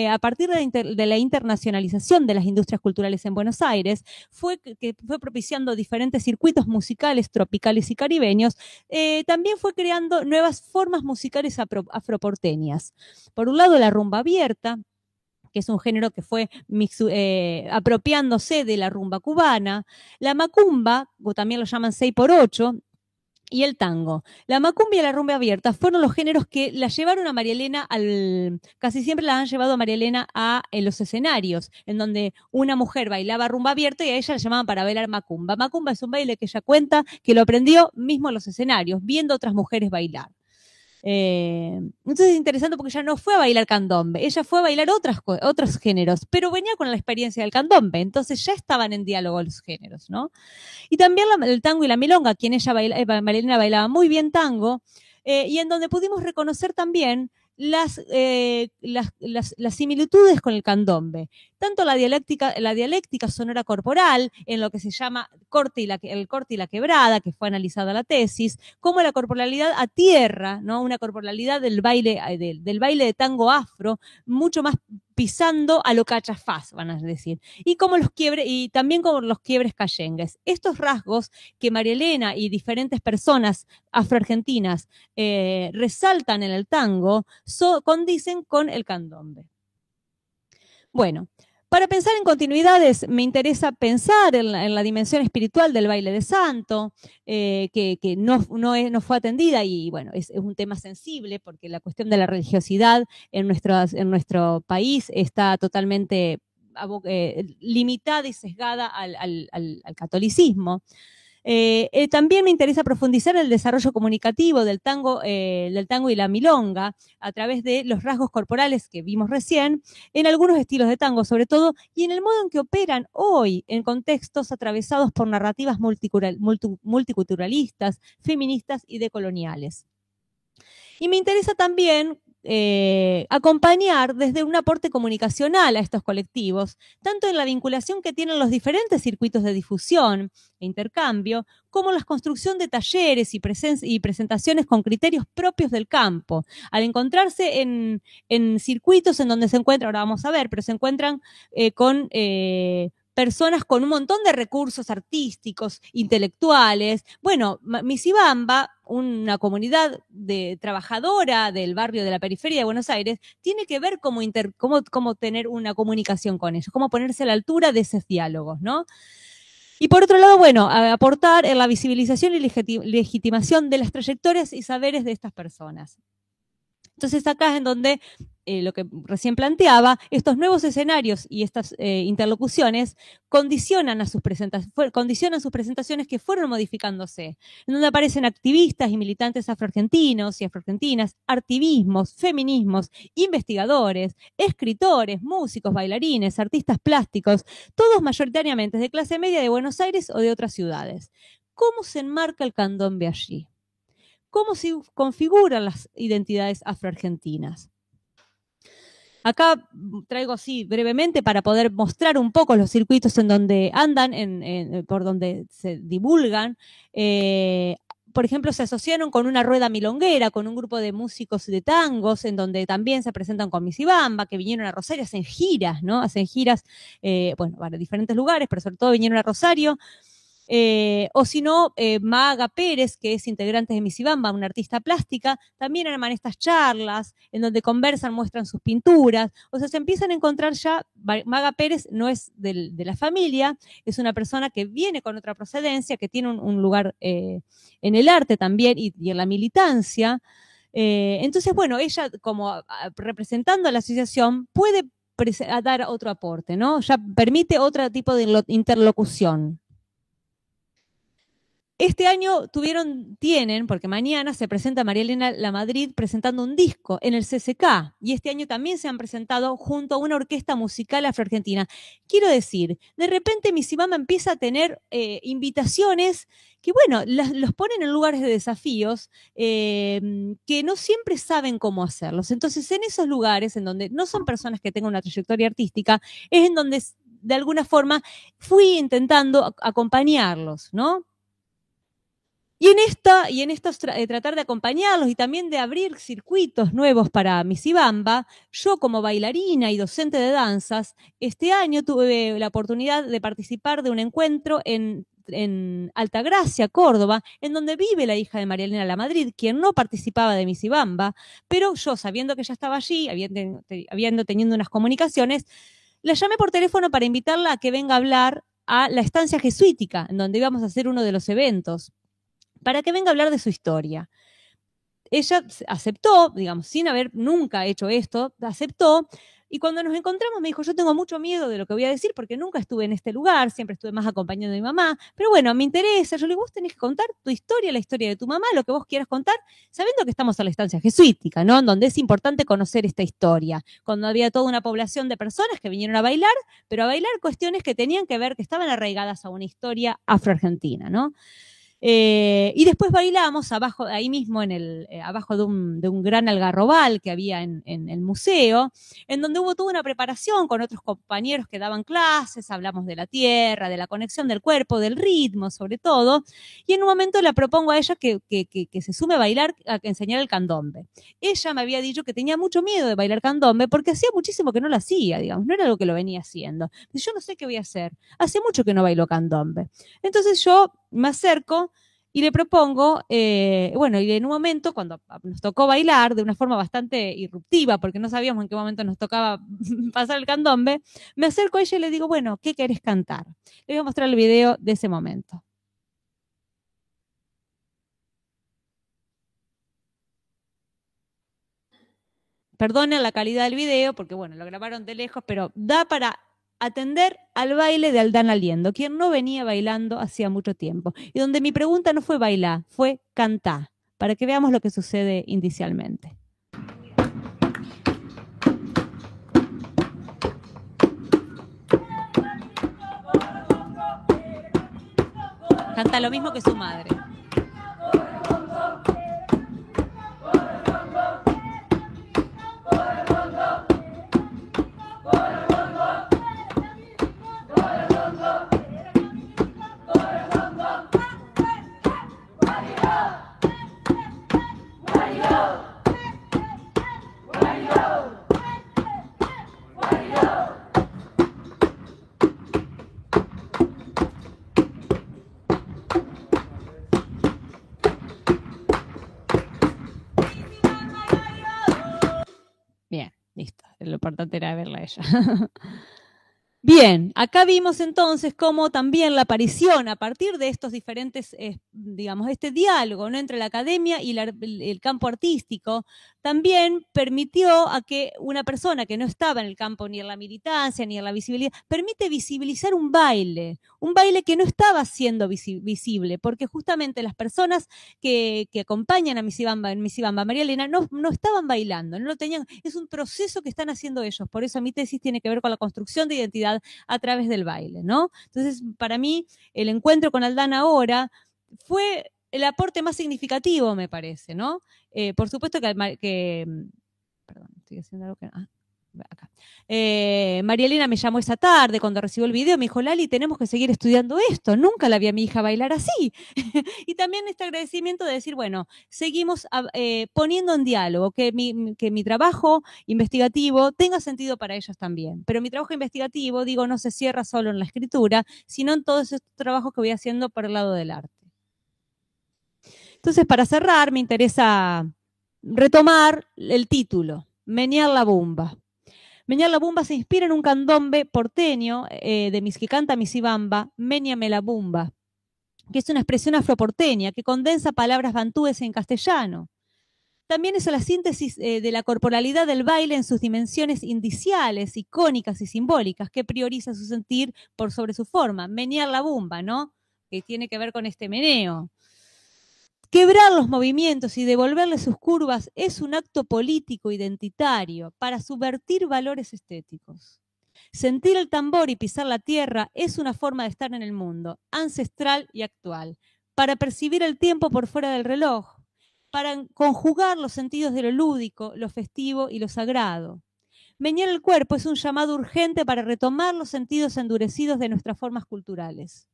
a partir de la internacionalización de las industrias culturales en Buenos Aires, fue propiciando diferentes circuitos musicales tropicales y caribeños, también fue creando nuevas formas musicales afroporteñas. Por un lado, la rumba abierta, que es un género que fue apropiándose de la rumba cubana, la macumba, o también lo llaman 6x8, y el tango. La macumba y la rumba abierta fueron los géneros que la llevaron a María Elena casi siempre la han llevado a María Elena en los escenarios, en donde una mujer bailaba rumba abierta y a ella la llamaban para bailar macumba. Macumba es un baile que ella cuenta que lo aprendió mismo en los escenarios, viendo a otras mujeres bailar. Entonces es interesante porque ella no fue a bailar candombe, ella fue a bailar otros géneros, pero venía con la experiencia del candombe, entonces ya estaban en diálogo los géneros, ¿no? Y también el tango y la milonga, quien María Elena bailaba muy bien tango, y en donde pudimos reconocer también las similitudes con el candombe, tanto la dialéctica sonora corporal, en lo que se llama el corte y la quebrada, que fue analizada la tesis, como la corporalidad a tierra, ¿no? Una corporalidad del baile de tango afro, mucho más pisando a lo cachafaz, van a decir, y también como los quiebres callengues. Estos rasgos que María Elena y diferentes personas afroargentinas resaltan en el tango condicen con el candombe. Bueno, para pensar en continuidades, me interesa pensar en la dimensión espiritual del baile de santo, que no fue atendida y bueno, es un tema sensible porque la cuestión de la religiosidad en nuestro país está totalmente limitada y sesgada al catolicismo. También me interesa profundizar en el desarrollo comunicativo del tango y la milonga a través de los rasgos corporales que vimos recién, en algunos estilos de tango sobre todo, y en el modo en que operan hoy en contextos atravesados por narrativas multiculturalistas, feministas y decoloniales. Y me interesa también acompañar desde un aporte comunicacional a estos colectivos, tanto en la vinculación que tienen los diferentes circuitos de difusión e intercambio, como la construcción de talleres y presentaciones con criterios propios del campo. Al encontrarse en circuitos en donde se encuentran, ahora vamos a ver, pero se encuentran con personas con un montón de recursos artísticos, intelectuales. Bueno, Misibamba, una comunidad trabajadora del barrio de la periferia de Buenos Aires, tiene que ver cómo tener una comunicación con ellos, cómo ponerse a la altura de esos diálogos, ¿no? Y por otro lado, bueno, aportar en la visibilización y legitimación de las trayectorias y saberes de estas personas. Entonces acá es en donde lo que recién planteaba, estos nuevos escenarios y estas interlocuciones condicionan sus presentaciones que fueron modificándose, en donde aparecen activistas y militantes afroargentinos y afroargentinas, artivismos, feminismos, investigadores, escritores, músicos, bailarines, artistas plásticos, todos mayoritariamente de clase media de Buenos Aires o de otras ciudades. ¿Cómo se enmarca el candombe allí? ¿Cómo se configuran las identidades afroargentinas? Acá traigo así brevemente para poder mostrar un poco los circuitos en donde andan, por donde se divulgan. Por ejemplo, se asociaron con una rueda milonguera, con un grupo de músicos de tangos, en donde también se presentan con Misibamba, que vinieron a Rosario, hacen giras, ¿no? Hacen giras, bueno, para diferentes lugares, pero sobre todo vinieron a Rosario. O si no, Maga Pérez, que es integrante de Misibamba, una artista plástica, también arman estas charlas en donde conversan, muestran sus pinturas. O sea, se empiezan a encontrar ya. Maga Pérez no es de la familia, es una persona que viene con otra procedencia, que tiene un lugar en el arte también y en la militancia. Entonces, bueno, ella como representando a la asociación puede dar otro aporte, ¿no? Ya permite otro tipo de interlocución. Este año tienen, porque mañana se presenta María Elena La Madrid presentando un disco en el CCK, y este año también se han presentado junto a una orquesta musical afroargentina. Quiero decir, de repente Misibamba empieza a tener invitaciones que, bueno, los ponen en lugares de desafíos que no siempre saben cómo hacerlos. Entonces, en esos lugares, en donde no son personas que tengan una trayectoria artística, es en donde, de alguna forma, fui intentando acompañarlos, ¿no? Y en estos tratar de acompañarlos y también de abrir circuitos nuevos para Misibamba, yo como bailarina y docente de danzas, este año tuve la oportunidad de participar de un encuentro en Altagracia, Córdoba, en donde vive la hija de María Elena La Madrid, quien no participaba de Misibamba, pero yo, sabiendo que ella estaba allí, habiendo tenido unas comunicaciones, la llamé por teléfono para invitarla a que venga a hablar a la estancia jesuítica, en donde íbamos a hacer uno de los eventos, para que venga a hablar de su historia. Ella aceptó, digamos, sin haber nunca hecho esto, aceptó, y cuando nos encontramos me dijo, yo tengo mucho miedo de lo que voy a decir porque nunca estuve en este lugar, siempre estuve más acompañando a mi mamá, pero bueno, me interesa. Yo le digo, vos tenés que contar tu historia, la historia de tu mamá, lo que vos quieras contar, sabiendo que estamos a la estancia jesuítica, ¿no? Donde es importante conocer esta historia, cuando había toda una población de personas que vinieron a bailar, pero a bailar cuestiones que tenían que ver, que estaban arraigadas a una historia afroargentina, ¿no? Y después bailamos abajo, ahí mismo, abajo de un gran algarrobal que había en el museo, en donde hubo toda una preparación con otros compañeros que daban clases, hablamos de la tierra, de la conexión del cuerpo, del ritmo sobre todo, y en un momento le propongo a ella que se sume a bailar, a enseñar el candombe. Ella me había dicho que tenía mucho miedo de bailar candombe porque hacía muchísimo que no lo hacía, digamos, no era algo que lo venía haciendo. Yo no sé qué voy a hacer, hace mucho que no bailo candombe. Entonces yo me acerco y le propongo, bueno, y en un momento, cuando nos tocó bailar de una forma bastante irruptiva, porque no sabíamos en qué momento nos tocaba pasar el candombe, me acerco a ella y le digo, bueno, ¿qué querés cantar? Le voy a mostrar el video de ese momento. Perdonen la calidad del video, porque bueno, lo grabaron de lejos, pero da para atender al baile de Aldana Liendo, quien no venía bailando hacía mucho tiempo. Y donde mi pregunta no fue bailar, fue cantar, para que veamos lo que sucede inicialmente. Canta lo mismo que su madre. Bien, listo. Lo importante era verla a ella. Bien, acá vimos entonces cómo también la aparición a partir de estos diferentes, digamos, este diálogo, ¿no?, entre la academia y el campo artístico, también permitió a que una persona que no estaba en el campo ni en la militancia ni en la visibilidad, permite visibilizar un baile que no estaba siendo visible, porque justamente las personas que acompañan a Misibamba en Misibamba, María Elena, no estaban bailando, no lo tenían, es un proceso que están haciendo ellos, por eso mi tesis tiene que ver con la construcción de identidad a través del baile, ¿no? Entonces, para mí, el encuentro con Aldana ahora fue el aporte más significativo, me parece, ¿no? Por supuesto perdón, estoy haciendo algo que... acá. María Elena me llamó esa tarde cuando recibió el video, me dijo, Lali, tenemos que seguir estudiando esto, nunca la vi a mi hija bailar así. Y también este agradecimiento de decir, bueno, seguimos poniendo en diálogo, que mi trabajo investigativo tenga sentido para ellos también. Pero mi trabajo investigativo, digo, no se cierra solo en la escritura, sino en todos estos trabajos que voy haciendo por el lado del arte. Entonces, para cerrar, me interesa retomar el título, Menear la Bumba. Menear la Bumba se inspira en un candombe porteño que canta Misibamba, Méñame la Bumba, que es una expresión afroporteña que condensa palabras bantúes en castellano. También es la síntesis de la corporalidad del baile en sus dimensiones indiciales, icónicas y simbólicas, que prioriza su sentir por sobre su forma. Menear la bumba, ¿no? Que tiene que ver con este meneo. Quebrar los movimientos y devolverle sus curvas es un acto político identitario para subvertir valores estéticos. Sentir el tambor y pisar la tierra es una forma de estar en el mundo, ancestral y actual, para percibir el tiempo por fuera del reloj, para conjugar los sentidos de lo lúdico, lo festivo y lo sagrado. Menear el cuerpo es un llamado urgente para retomar los sentidos endurecidos de nuestras formas culturales.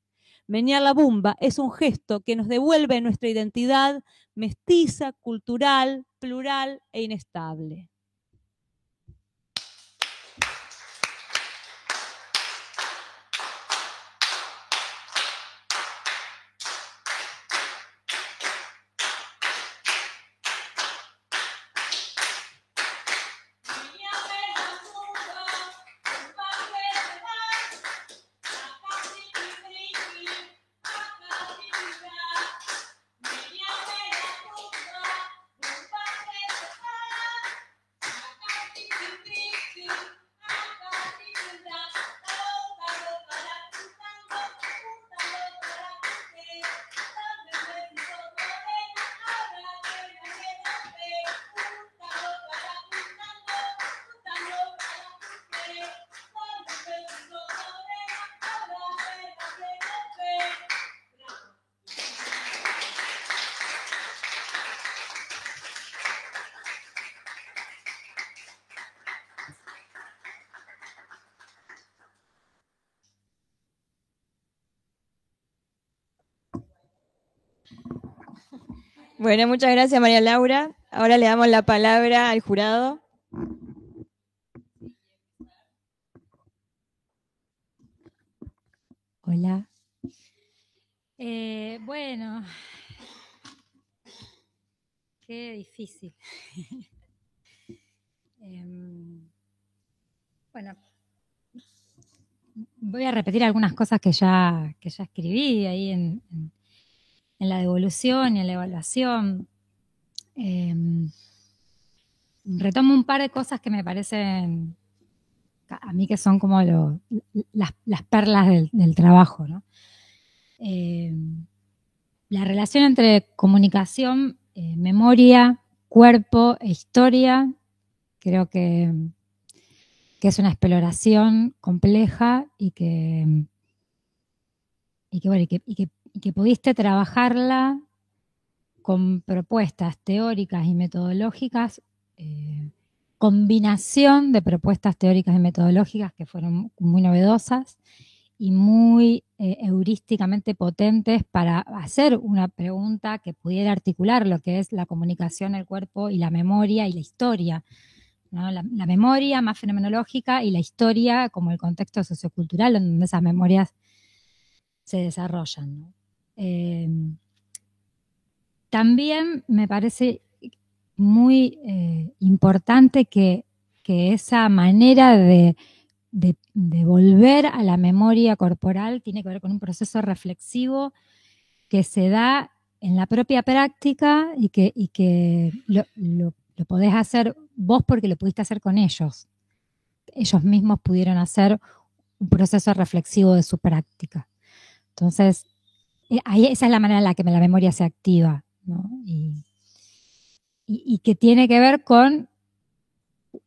Menear la bumba es un gesto que nos devuelve nuestra identidad mestiza, cultural, plural e inestable. Bueno, muchas gracias, María Laura. Ahora le damos la palabra al jurado. Hola. Bueno, qué difícil. Bueno, voy a repetir algunas cosas que ya escribí ahí en la devolución y en la evaluación. Retomo un par de cosas que me parecen a mí que son como las perlas del trabajo, ¿no? La relación entre comunicación, memoria, cuerpo e historia, creo que es una exploración compleja y que pudiste trabajarla con propuestas teóricas y metodológicas, combinación de propuestas teóricas y metodológicas que fueron muy novedosas y muy heurísticamente potentes para hacer una pregunta que pudiera articular lo que es la comunicación, el cuerpo y la memoria y la historia, ¿no? La memoria más fenomenológica y la historia como el contexto sociocultural en donde esas memorias se desarrollan, ¿no? También me parece muy importante que esa manera de volver a la memoria corporal tiene que ver con un proceso reflexivo que se da en la propia práctica y que lo podés hacer vos porque lo pudiste hacer con ellos. Ellos mismos pudieron hacer un proceso reflexivo de su práctica. Entonces, esa es la manera en la que la memoria se activa, ¿no? Y que tiene que ver con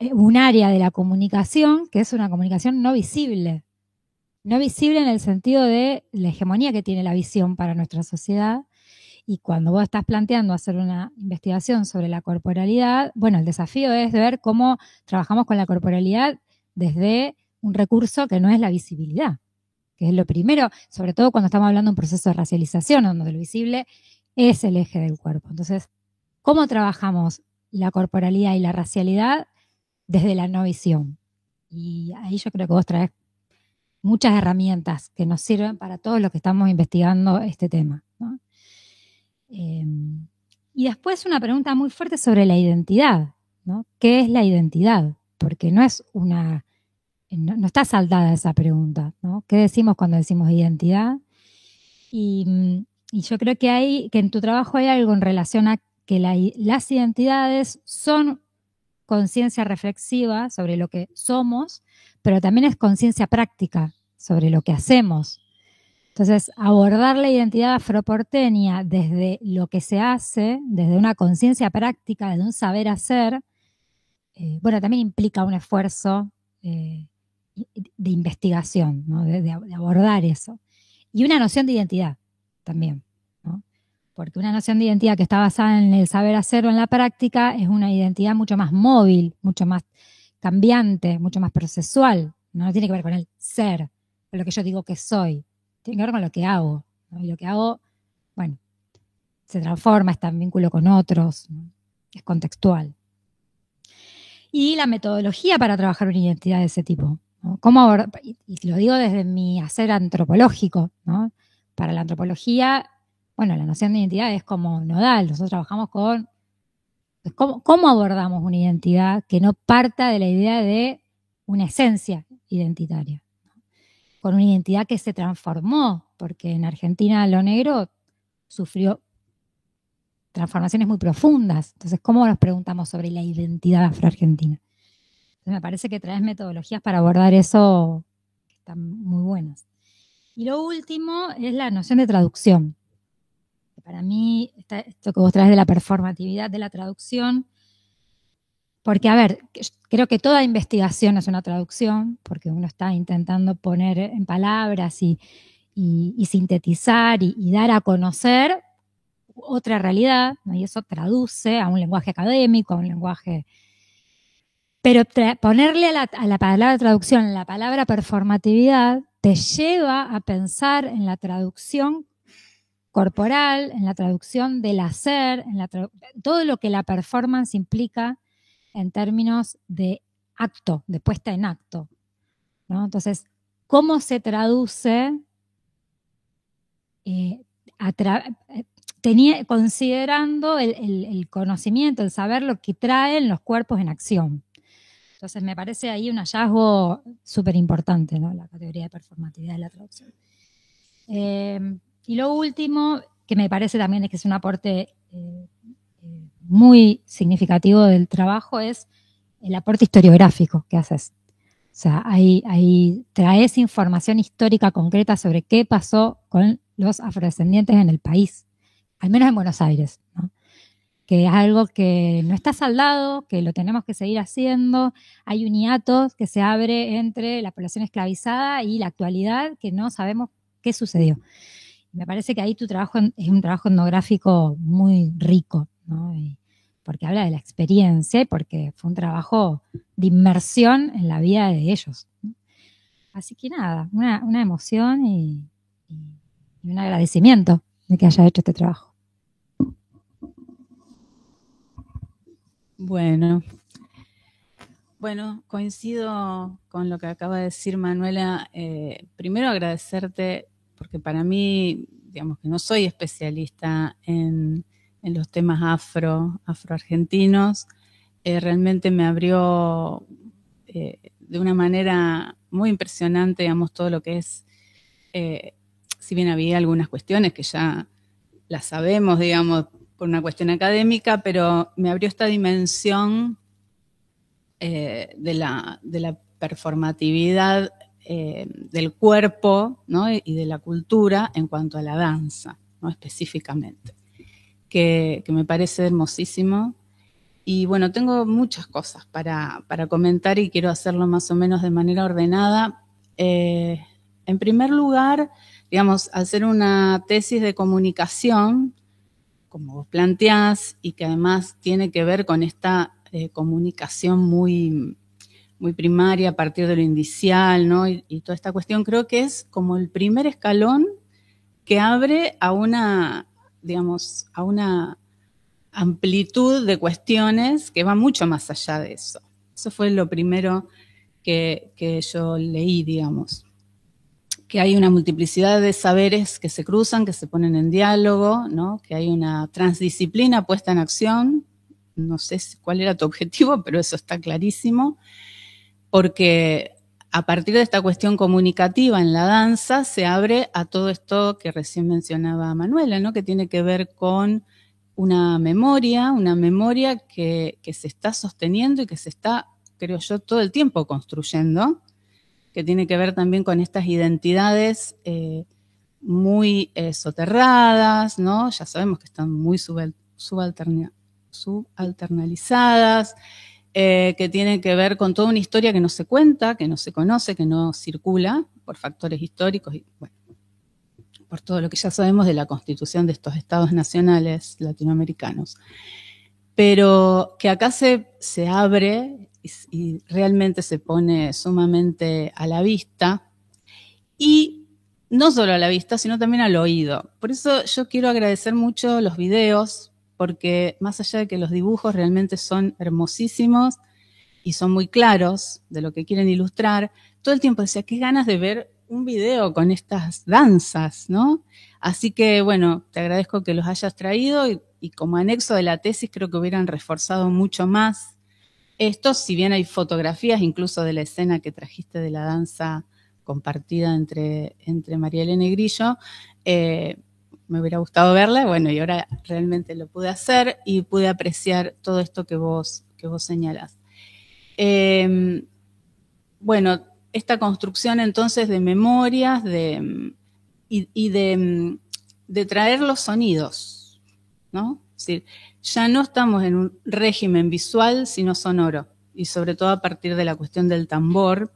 un área de la comunicación que es una comunicación no visible. No visible en el sentido de la hegemonía que tiene la visión para nuestra sociedad. Y cuando vos estás planteando hacer una investigación sobre la corporalidad, bueno, el desafío es ver cómo trabajamos con la corporalidad desde un recurso que no es la visibilidad, que es lo primero, sobre todo cuando estamos hablando de un proceso de racialización, donde lo visible es el eje del cuerpo. Entonces, ¿cómo trabajamos la corporalidad y la racialidad desde la no visión? Y ahí yo creo que vos traes muchas herramientas que nos sirven para todos los que estamos investigando este tema, ¿no? Y después una pregunta muy fuerte sobre la identidad, ¿no? ¿Qué es la identidad? Porque no es no está saldada esa pregunta, ¿no? ¿Qué decimos cuando decimos identidad? Y yo creo que en tu trabajo hay algo en relación a que las identidades son conciencia reflexiva sobre lo que somos, pero también es conciencia práctica sobre lo que hacemos. Entonces, abordar la identidad afroporteña desde lo que se hace, desde una conciencia práctica, desde un saber hacer, bueno, también implica un esfuerzo de investigación, ¿no? de abordar eso. Y una noción de identidad también, ¿no? Porque una noción de identidad que está basada en el saber hacer o en la práctica es una identidad mucho más móvil, mucho más cambiante, mucho más procesual. No tiene que ver con el ser, con lo que yo digo que soy. Tiene que ver con lo que hago, ¿no? Y lo que hago, bueno, se transforma, está en vínculo con otros, ¿no? Es contextual. Y la metodología para trabajar una identidad de ese tipo, ¿no? Y lo digo desde mi hacer antropológico, ¿no? Para la antropología, bueno, la noción de identidad es como nodal. Nosotros trabajamos con cómo abordamos una identidad que no parta de la idea de una esencia identitaria, ¿no? Con una identidad que se transformó, porque en Argentina lo negro sufrió transformaciones muy profundas. Entonces, ¿cómo nos preguntamos sobre la identidad afroargentina? Entonces, me parece que traes metodologías para abordar eso que están muy buenas. Y lo último es la noción de traducción. Para mí, esto que vos traes de la performatividad de la traducción, porque, a ver, creo que toda investigación es una traducción, porque uno está intentando poner en palabras y sintetizar y dar a conocer otra realidad, ¿no? Y eso traduce a un lenguaje académico, a un lenguaje... Pero ponerle a la palabra traducción la palabra performatividad te lleva a pensar en la traducción corporal, en la traducción del hacer, todo lo que la performance implica en términos de acto, de puesta en acto, ¿no? Entonces, ¿cómo se traduce considerando el conocimiento, el saber lo que traen los cuerpos en acción? Entonces, me parece ahí un hallazgo súper importante, ¿no? La categoría de performatividad de la traducción. Y lo último, que me parece también es que es un aporte muy significativo del trabajo, es el aporte historiográfico que haces. O sea, ahí traes información histórica concreta sobre qué pasó con los afrodescendientes en el país, al menos en Buenos Aires, ¿no? Que es algo que no está saldado, que lo tenemos que seguir haciendo. Hay un hiato que se abre entre la población esclavizada y la actualidad, que no sabemos qué sucedió. Me parece que ahí tu trabajo es un trabajo etnográfico muy rico, ¿no? Porque habla de la experiencia y porque fue un trabajo de inmersión en la vida de ellos, ¿no? Así que nada, una emoción y un agradecimiento de que haya hecho este trabajo. Bueno, coincido con lo que acaba de decir Manuela. Primero agradecerte, porque para mí, digamos que no soy especialista en los temas afroargentinos, realmente me abrió de una manera muy impresionante, digamos, todo lo que es, si bien había algunas cuestiones que ya las sabemos, digamos, por una cuestión académica, pero me abrió esta dimensión de la performatividad del cuerpo, ¿no? Y de la cultura en cuanto a la danza, ¿no? Específicamente, que me parece hermosísimo. Y bueno, tengo muchas cosas para comentar y quiero hacerlo más o menos de manera ordenada. En primer lugar, digamos, al ser una tesis de comunicación, como vos planteás, y que además tiene que ver con esta comunicación muy, muy primaria a partir de lo indicial, ¿no? Y toda esta cuestión, creo que es como el primer escalón que abre a una, digamos, a una amplitud de cuestiones que va mucho más allá de eso. Eso fue lo primero que yo leí, digamos. Que hay una multiplicidad de saberes que se cruzan, que se ponen en diálogo, ¿no? Que hay una transdisciplina puesta en acción. No sé cuál era tu objetivo, pero eso está clarísimo. Porque a partir de esta cuestión comunicativa en la danza se abre a todo esto que recién mencionaba Manuela, ¿no? Que tiene que ver con una memoria que se está sosteniendo y que se está, creo yo, todo el tiempo construyendo, que tiene que ver también con estas identidades muy soterradas, ¿no? Ya sabemos que están muy subalternalizadas, que tienen que ver con toda una historia que no se cuenta, que no se conoce, que no circula por factores históricos y, bueno, por todo lo que ya sabemos de la constitución de estos estados nacionales latinoamericanos. Pero que acá se abre y realmente se pone sumamente a la vista, y no solo a la vista, sino también al oído. Por eso yo quiero agradecer mucho los videos, porque más allá de que los dibujos realmente son hermosísimos y son muy claros de lo que quieren ilustrar, todo el tiempo decía, qué ganas de ver un video con estas danzas, ¿no? Así que, bueno, te agradezco que los hayas traído y como anexo de la tesis creo que hubieran reforzado mucho más esto, si bien hay fotografías incluso de la escena que trajiste de la danza compartida entre María Elena y Grillo, me hubiera gustado verla, bueno, y ahora realmente lo pude hacer y pude apreciar todo esto que vos señalás. Bueno, esta construcción entonces de memorias y de traer los sonidos, ¿no? Es decir, ya no estamos en un régimen visual, sino sonoro, y sobre todo a partir de la cuestión del tambor,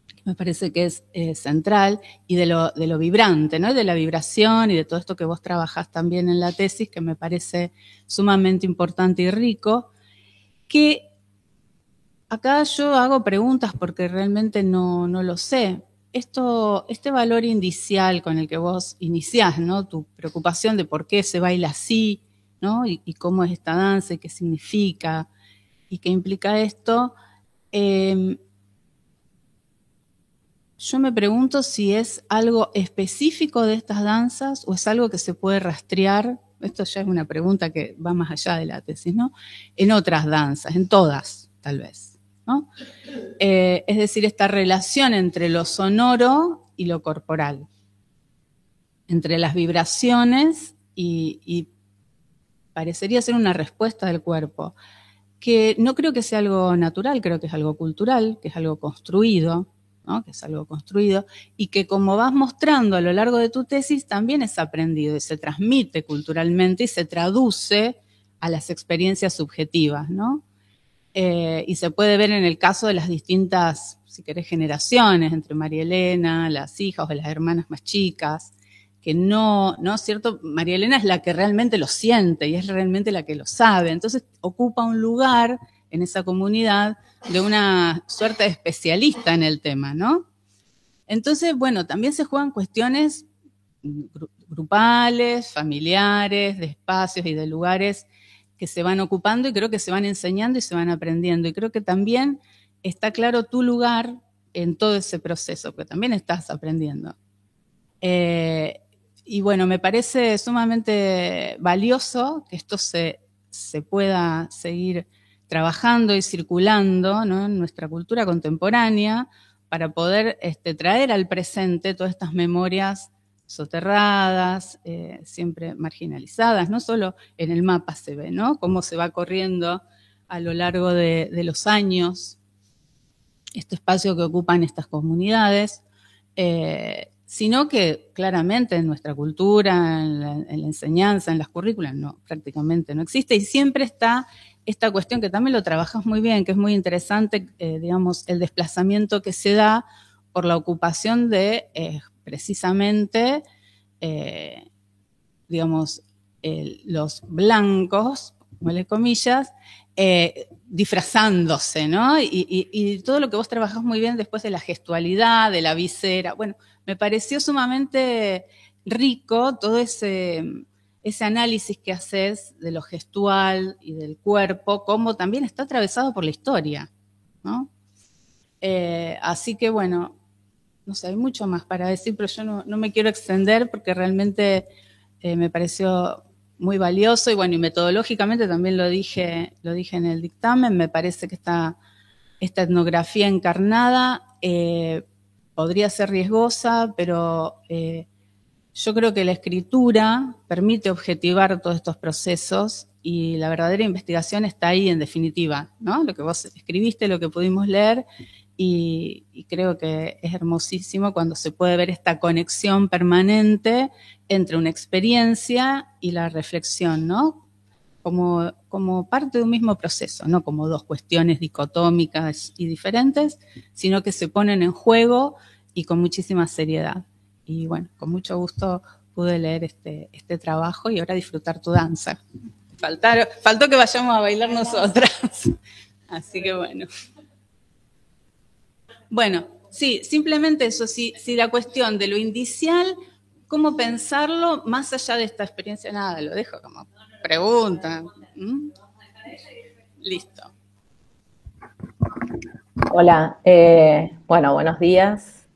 que me parece que es central, y de lo vibrante, ¿no? De la vibración y de todo esto que vos trabajás también en la tesis, que me parece sumamente importante y rico, que acá yo hago preguntas porque realmente no lo sé, este valor indicial con el que vos iniciás, ¿no? Tu preocupación de por qué se baila así, ¿no? Y cómo es esta danza y qué significa y qué implica esto. Yo me pregunto si es algo específico de estas danzas o es algo que se puede rastrear, esto ya es una pregunta que va más allá de la tesis, ¿no? En otras danzas, en todas, tal vez, ¿no? Es decir, esta relación entre lo sonoro y lo corporal, entre las vibraciones y parecería ser una respuesta del cuerpo, que no creo que sea algo natural, creo que es algo cultural, que es algo construido, ¿no? Que es algo construido, y que como vas mostrando a lo largo de tu tesis, también es aprendido y se transmite culturalmente y se traduce a las experiencias subjetivas, ¿no? Y se puede ver en el caso de las distintas, si querés, generaciones, entre María Elena, las hijas o las hermanas más chicas, que no, ¿cierto? María Elena es la que realmente lo siente y es realmente la que lo sabe, entonces ocupa un lugar en esa comunidad de una suerte de especialista en el tema, ¿no? Entonces, bueno, también se juegan cuestiones grupales, familiares, de espacios y de lugares que se van ocupando y creo que se van enseñando y se van aprendiendo. Y creo que también está claro tu lugar en todo ese proceso, porque también estás aprendiendo. Y bueno, me parece sumamente valioso que esto se pueda seguir trabajando y circulando, ¿no? En nuestra cultura contemporánea para poder traer al presente todas estas memorias soterradas, siempre marginalizadas, no solo en el mapa se ve, ¿no? Cómo se va corriendo a lo largo de los años este espacio que ocupan estas comunidades, sino que claramente en nuestra cultura, en la enseñanza, en las currículas, no, prácticamente no existe, y siempre está esta cuestión que también lo trabajas muy bien, que es muy interesante, digamos, el desplazamiento que se da por la ocupación de precisamente, digamos, los blancos, como comillas, disfrazándose, ¿no? Y todo lo que vos trabajás muy bien después de la gestualidad, de la visera, bueno, me pareció sumamente rico todo ese análisis que haces de lo gestual y del cuerpo, como también está atravesado por la historia, ¿no? Así que bueno, no sé, hay mucho más para decir, pero yo no me quiero extender porque realmente me pareció muy valioso y bueno, y metodológicamente también lo dije en el dictamen, me parece que esta etnografía encarnada podría ser riesgosa, pero yo creo que la escritura permite objetivar todos estos procesos y la verdadera investigación está ahí en definitiva, ¿no? Lo que vos escribiste, lo que pudimos leer y creo que es hermosísimo cuando se puede ver esta conexión permanente entre una experiencia y la reflexión, ¿no? Como parte de un mismo proceso, no como dos cuestiones dicotómicas y diferentes, sino que se ponen en juego y con muchísima seriedad. Y bueno, con mucho gusto pude leer este trabajo y ahora disfrutar tu danza. Faltó que vayamos a bailar nosotras. Así que bueno. Bueno, sí, simplemente eso, si la cuestión de lo indicial, cómo pensarlo más allá de esta experiencia, nada, lo dejo como pregunta. Listo. Hola, bueno, buenos días.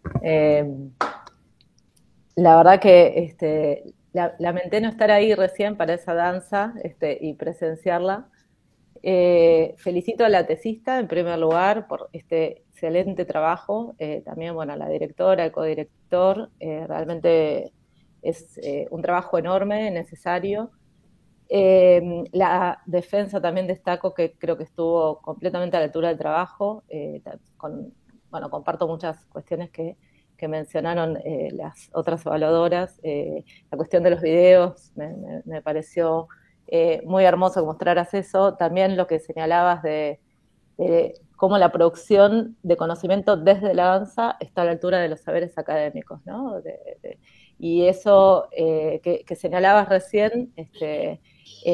La verdad que lamenté no estar ahí recién para esa danza y presenciarla. Felicito a la tesista en primer lugar por este excelente trabajo, también bueno, a la directora, al codirector, realmente es un trabajo enorme, necesario. La defensa también destaco que creo que estuvo completamente a la altura del trabajo, bueno, comparto muchas cuestiones que mencionaron las otras evaluadoras, la cuestión de los videos me pareció muy hermoso que mostraras eso, también lo que señalabas de cómo la producción de conocimiento desde la danza está a la altura de los saberes académicos, ¿no? Y eso que señalabas recién,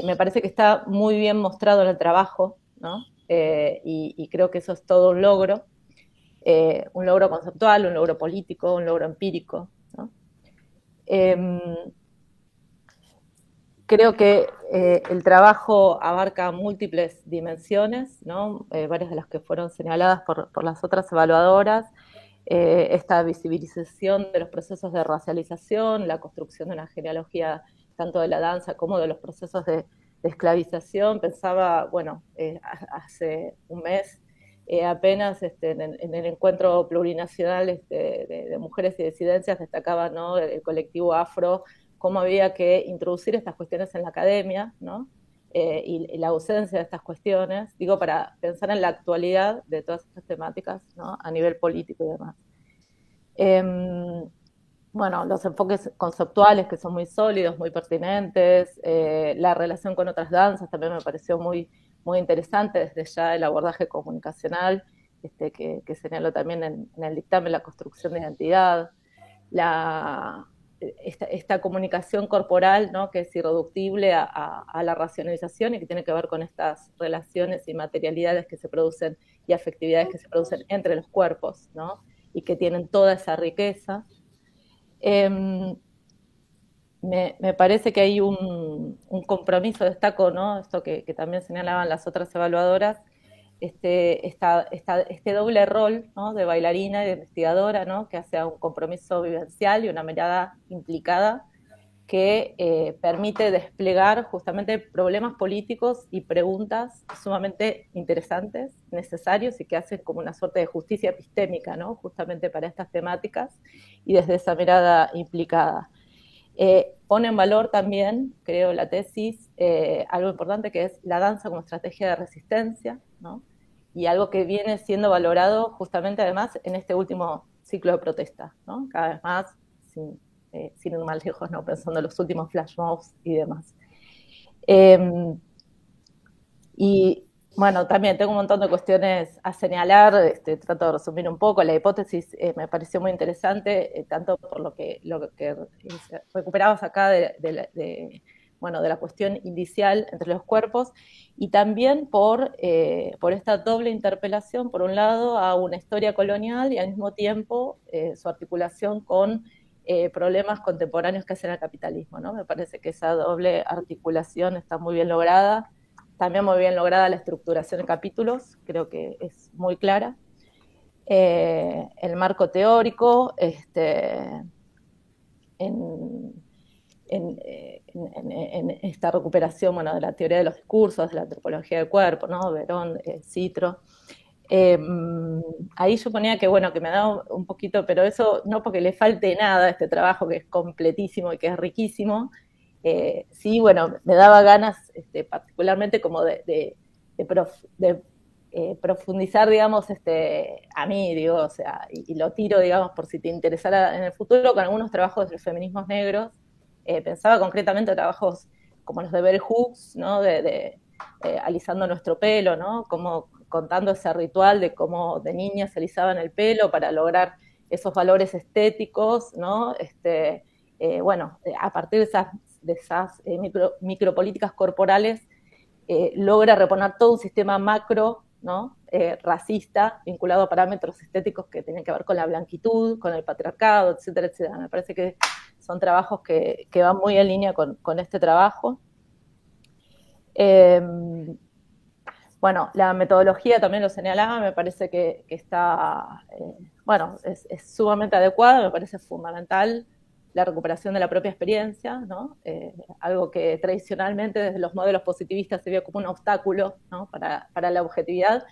me parece que está muy bien mostrado en el trabajo, ¿no? Y creo que eso es todo un logro. un logro conceptual, un logro político, un logro empírico, ¿no? Creo que el trabajo abarca múltiples dimensiones, ¿no? Varias de las que fueron señaladas por las otras evaluadoras, esta visibilización de los procesos de racialización, la construcción de una genealogía tanto de la danza como de los procesos de esclavización. Pensaba, bueno, hace un mes apenas en el encuentro plurinacional de mujeres y disidencias destacaba, ¿no?, el colectivo afro, cómo había que introducir estas cuestiones en la academia, ¿no? Y la ausencia de estas cuestiones, digo, para pensar en la actualidad de todas estas temáticas, ¿no?, a nivel político y demás. Bueno, los enfoques conceptuales que son muy sólidos, muy pertinentes, la relación con otras danzas también me pareció muy, muy interesante, desde ya el abordaje comunicacional, que señaló también en el dictamen, la construcción de identidad, esta comunicación corporal, ¿no?, que es irreductible a la racionalización y que tiene que ver con estas relaciones y materialidades que se producen y afectividades que se producen entre los cuerpos, ¿no?, y que tienen toda esa riqueza. Me parece que hay un compromiso, destaco, ¿no?, esto que también señalaban las otras evaluadoras, este doble rol, ¿no?, de bailarina y de investigadora, ¿no?, que hace un compromiso vivencial y una mirada implicada que permite desplegar justamente problemas políticos y preguntas sumamente interesantes, necesarios y que hacen como una suerte de justicia epistémica, ¿no?, justamente para estas temáticas y desde esa mirada implicada. Pone en valor también, creo, la tesis, algo importante que es la danza como estrategia de resistencia, ¿no?, y algo que viene siendo valorado justamente además en este último ciclo de protesta, ¿no?, cada vez más, sin ir más lejos, ¿no?, pensando en los últimos flash mobs y demás. Y bueno, también tengo un montón de cuestiones a señalar, trato de resumir un poco. La hipótesis me pareció muy interesante, tanto por lo que recuperabas acá de la cuestión indicial entre los cuerpos, y también por esta doble interpelación, por un lado, a una historia colonial y al mismo tiempo su articulación con problemas contemporáneos que hacen al capitalismo, ¿no? Me parece que esa doble articulación está muy bien lograda. También muy bien lograda la estructuración de capítulos, creo que es muy clara. El marco teórico, en esta recuperación, bueno, de la teoría de los discursos, de la antropología del cuerpo, ¿no?, Verón, Citro. Ahí yo ponía que, bueno, que me daba un poquito, pero eso no porque le falte nada a este trabajo que es completísimo y que es riquísimo. Sí, bueno, me daba ganas particularmente como de profundizar, digamos, a mí, digo, o sea, y lo tiro, digamos, por si te interesara en el futuro, con algunos trabajos de los feminismos negros. Pensaba concretamente en trabajos como los de Bell Hooks, ¿no?, alisando nuestro pelo, ¿no?, como contando ese ritual de cómo de niñas se alisaban el pelo para lograr esos valores estéticos, ¿no? Bueno, a partir de esas micropolíticas corporales, logra reponer todo un sistema macro, ¿no?, racista, vinculado a parámetros estéticos que tienen que ver con la blanquitud, con el patriarcado, etcétera, etcétera. Me parece que son trabajos que van muy en línea con este trabajo. Bueno, la metodología también lo señalaba, me parece que está, bueno, es sumamente adecuada, me parece fundamental la recuperación de la propia experiencia, ¿no? Algo que tradicionalmente desde los modelos positivistas se vio como un obstáculo, ¿no?, para la objetividad,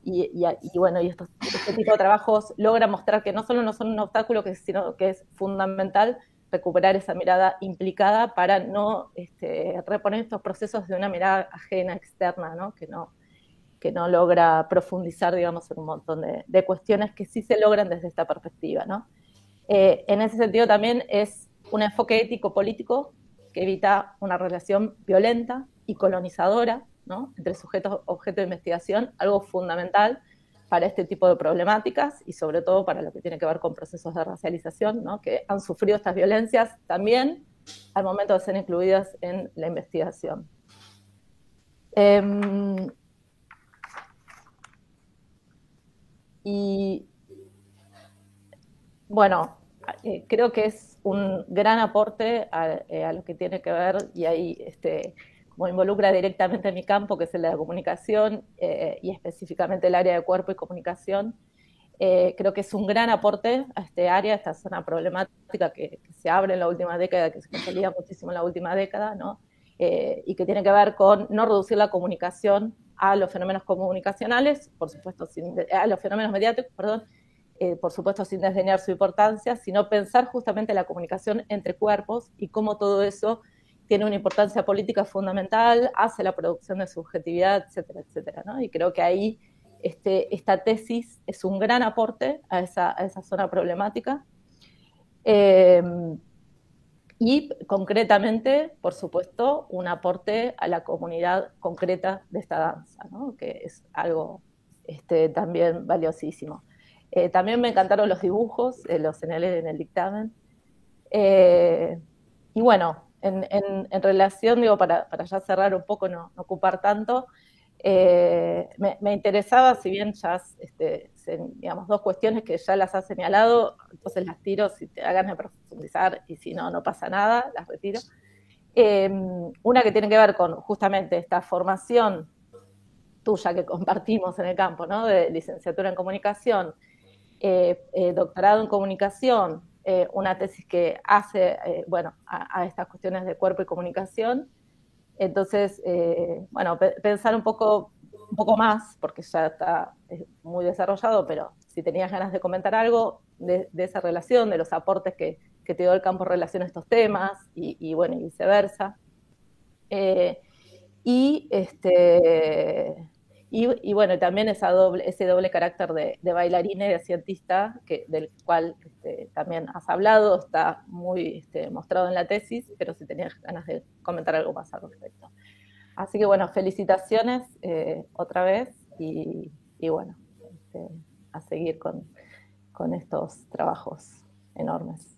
y bueno, este tipo de trabajos logra mostrar que no solo no son un obstáculo, sino que es fundamental recuperar esa mirada implicada para no reponer estos procesos de una mirada ajena, externa, ¿no?, que no logra profundizar, digamos, en un montón de cuestiones que sí se logran desde esta perspectiva, ¿no? En ese sentido también es un enfoque ético-político que evita una relación violenta y colonizadora, ¿no?, entre sujetos objeto de investigación, algo fundamental para este tipo de problemáticas y sobre todo para lo que tiene que ver con procesos de racialización, ¿no?, que han sufrido estas violencias también al momento de ser incluidas en la investigación. Y Bueno, creo que es un gran aporte a lo que tiene que ver, y ahí como involucra directamente mi campo, que es el de la comunicación, y específicamente el área de cuerpo y comunicación. Creo que es un gran aporte a este área, esta zona problemática que se abre en la última década, que se consolida muchísimo en la última década, ¿no? Y que tiene que ver con no reducir la comunicación a los fenómenos comunicacionales, por supuesto, a los fenómenos mediáticos, perdón, por supuesto sin desdeñar su importancia, sino pensar justamente la comunicación entre cuerpos y cómo todo eso tiene una importancia política fundamental, hace la producción de subjetividad, etcétera, etcétera, ¿no? Y creo que ahí esta tesis es un gran aporte a esa zona problemática. Y concretamente, por supuesto, un aporte a la comunidad concreta de esta danza, ¿no? Que es algo también valiosísimo. También me encantaron los dibujos, los señalé en el dictamen. Y bueno, en relación, digo, para ya cerrar un poco, no ocupar tanto, me interesaba, si bien ya, digamos, dos cuestiones que ya las has señalado, entonces las tiro si te hagan de profundizar, y si no, no pasa nada, las retiro. Una que tiene que ver con justamente esta formación tuya que compartimos en el campo, ¿no? De licenciatura en comunicación, doctorado en comunicación, una tesis que hace, bueno, a estas cuestiones de cuerpo y comunicación. Entonces, bueno, pensar un poco más, porque ya está muy desarrollado, pero si tenías ganas de comentar algo de esa relación, de los aportes que te dio el campo en relación a estos temas, y bueno, y viceversa. Y bueno, también ese doble carácter de bailarina y de cientista, del cual también has hablado, está muy mostrado en la tesis, pero si tenías ganas de comentar algo más al respecto. Así que bueno, felicitaciones otra vez, y bueno, a seguir con estos trabajos enormes.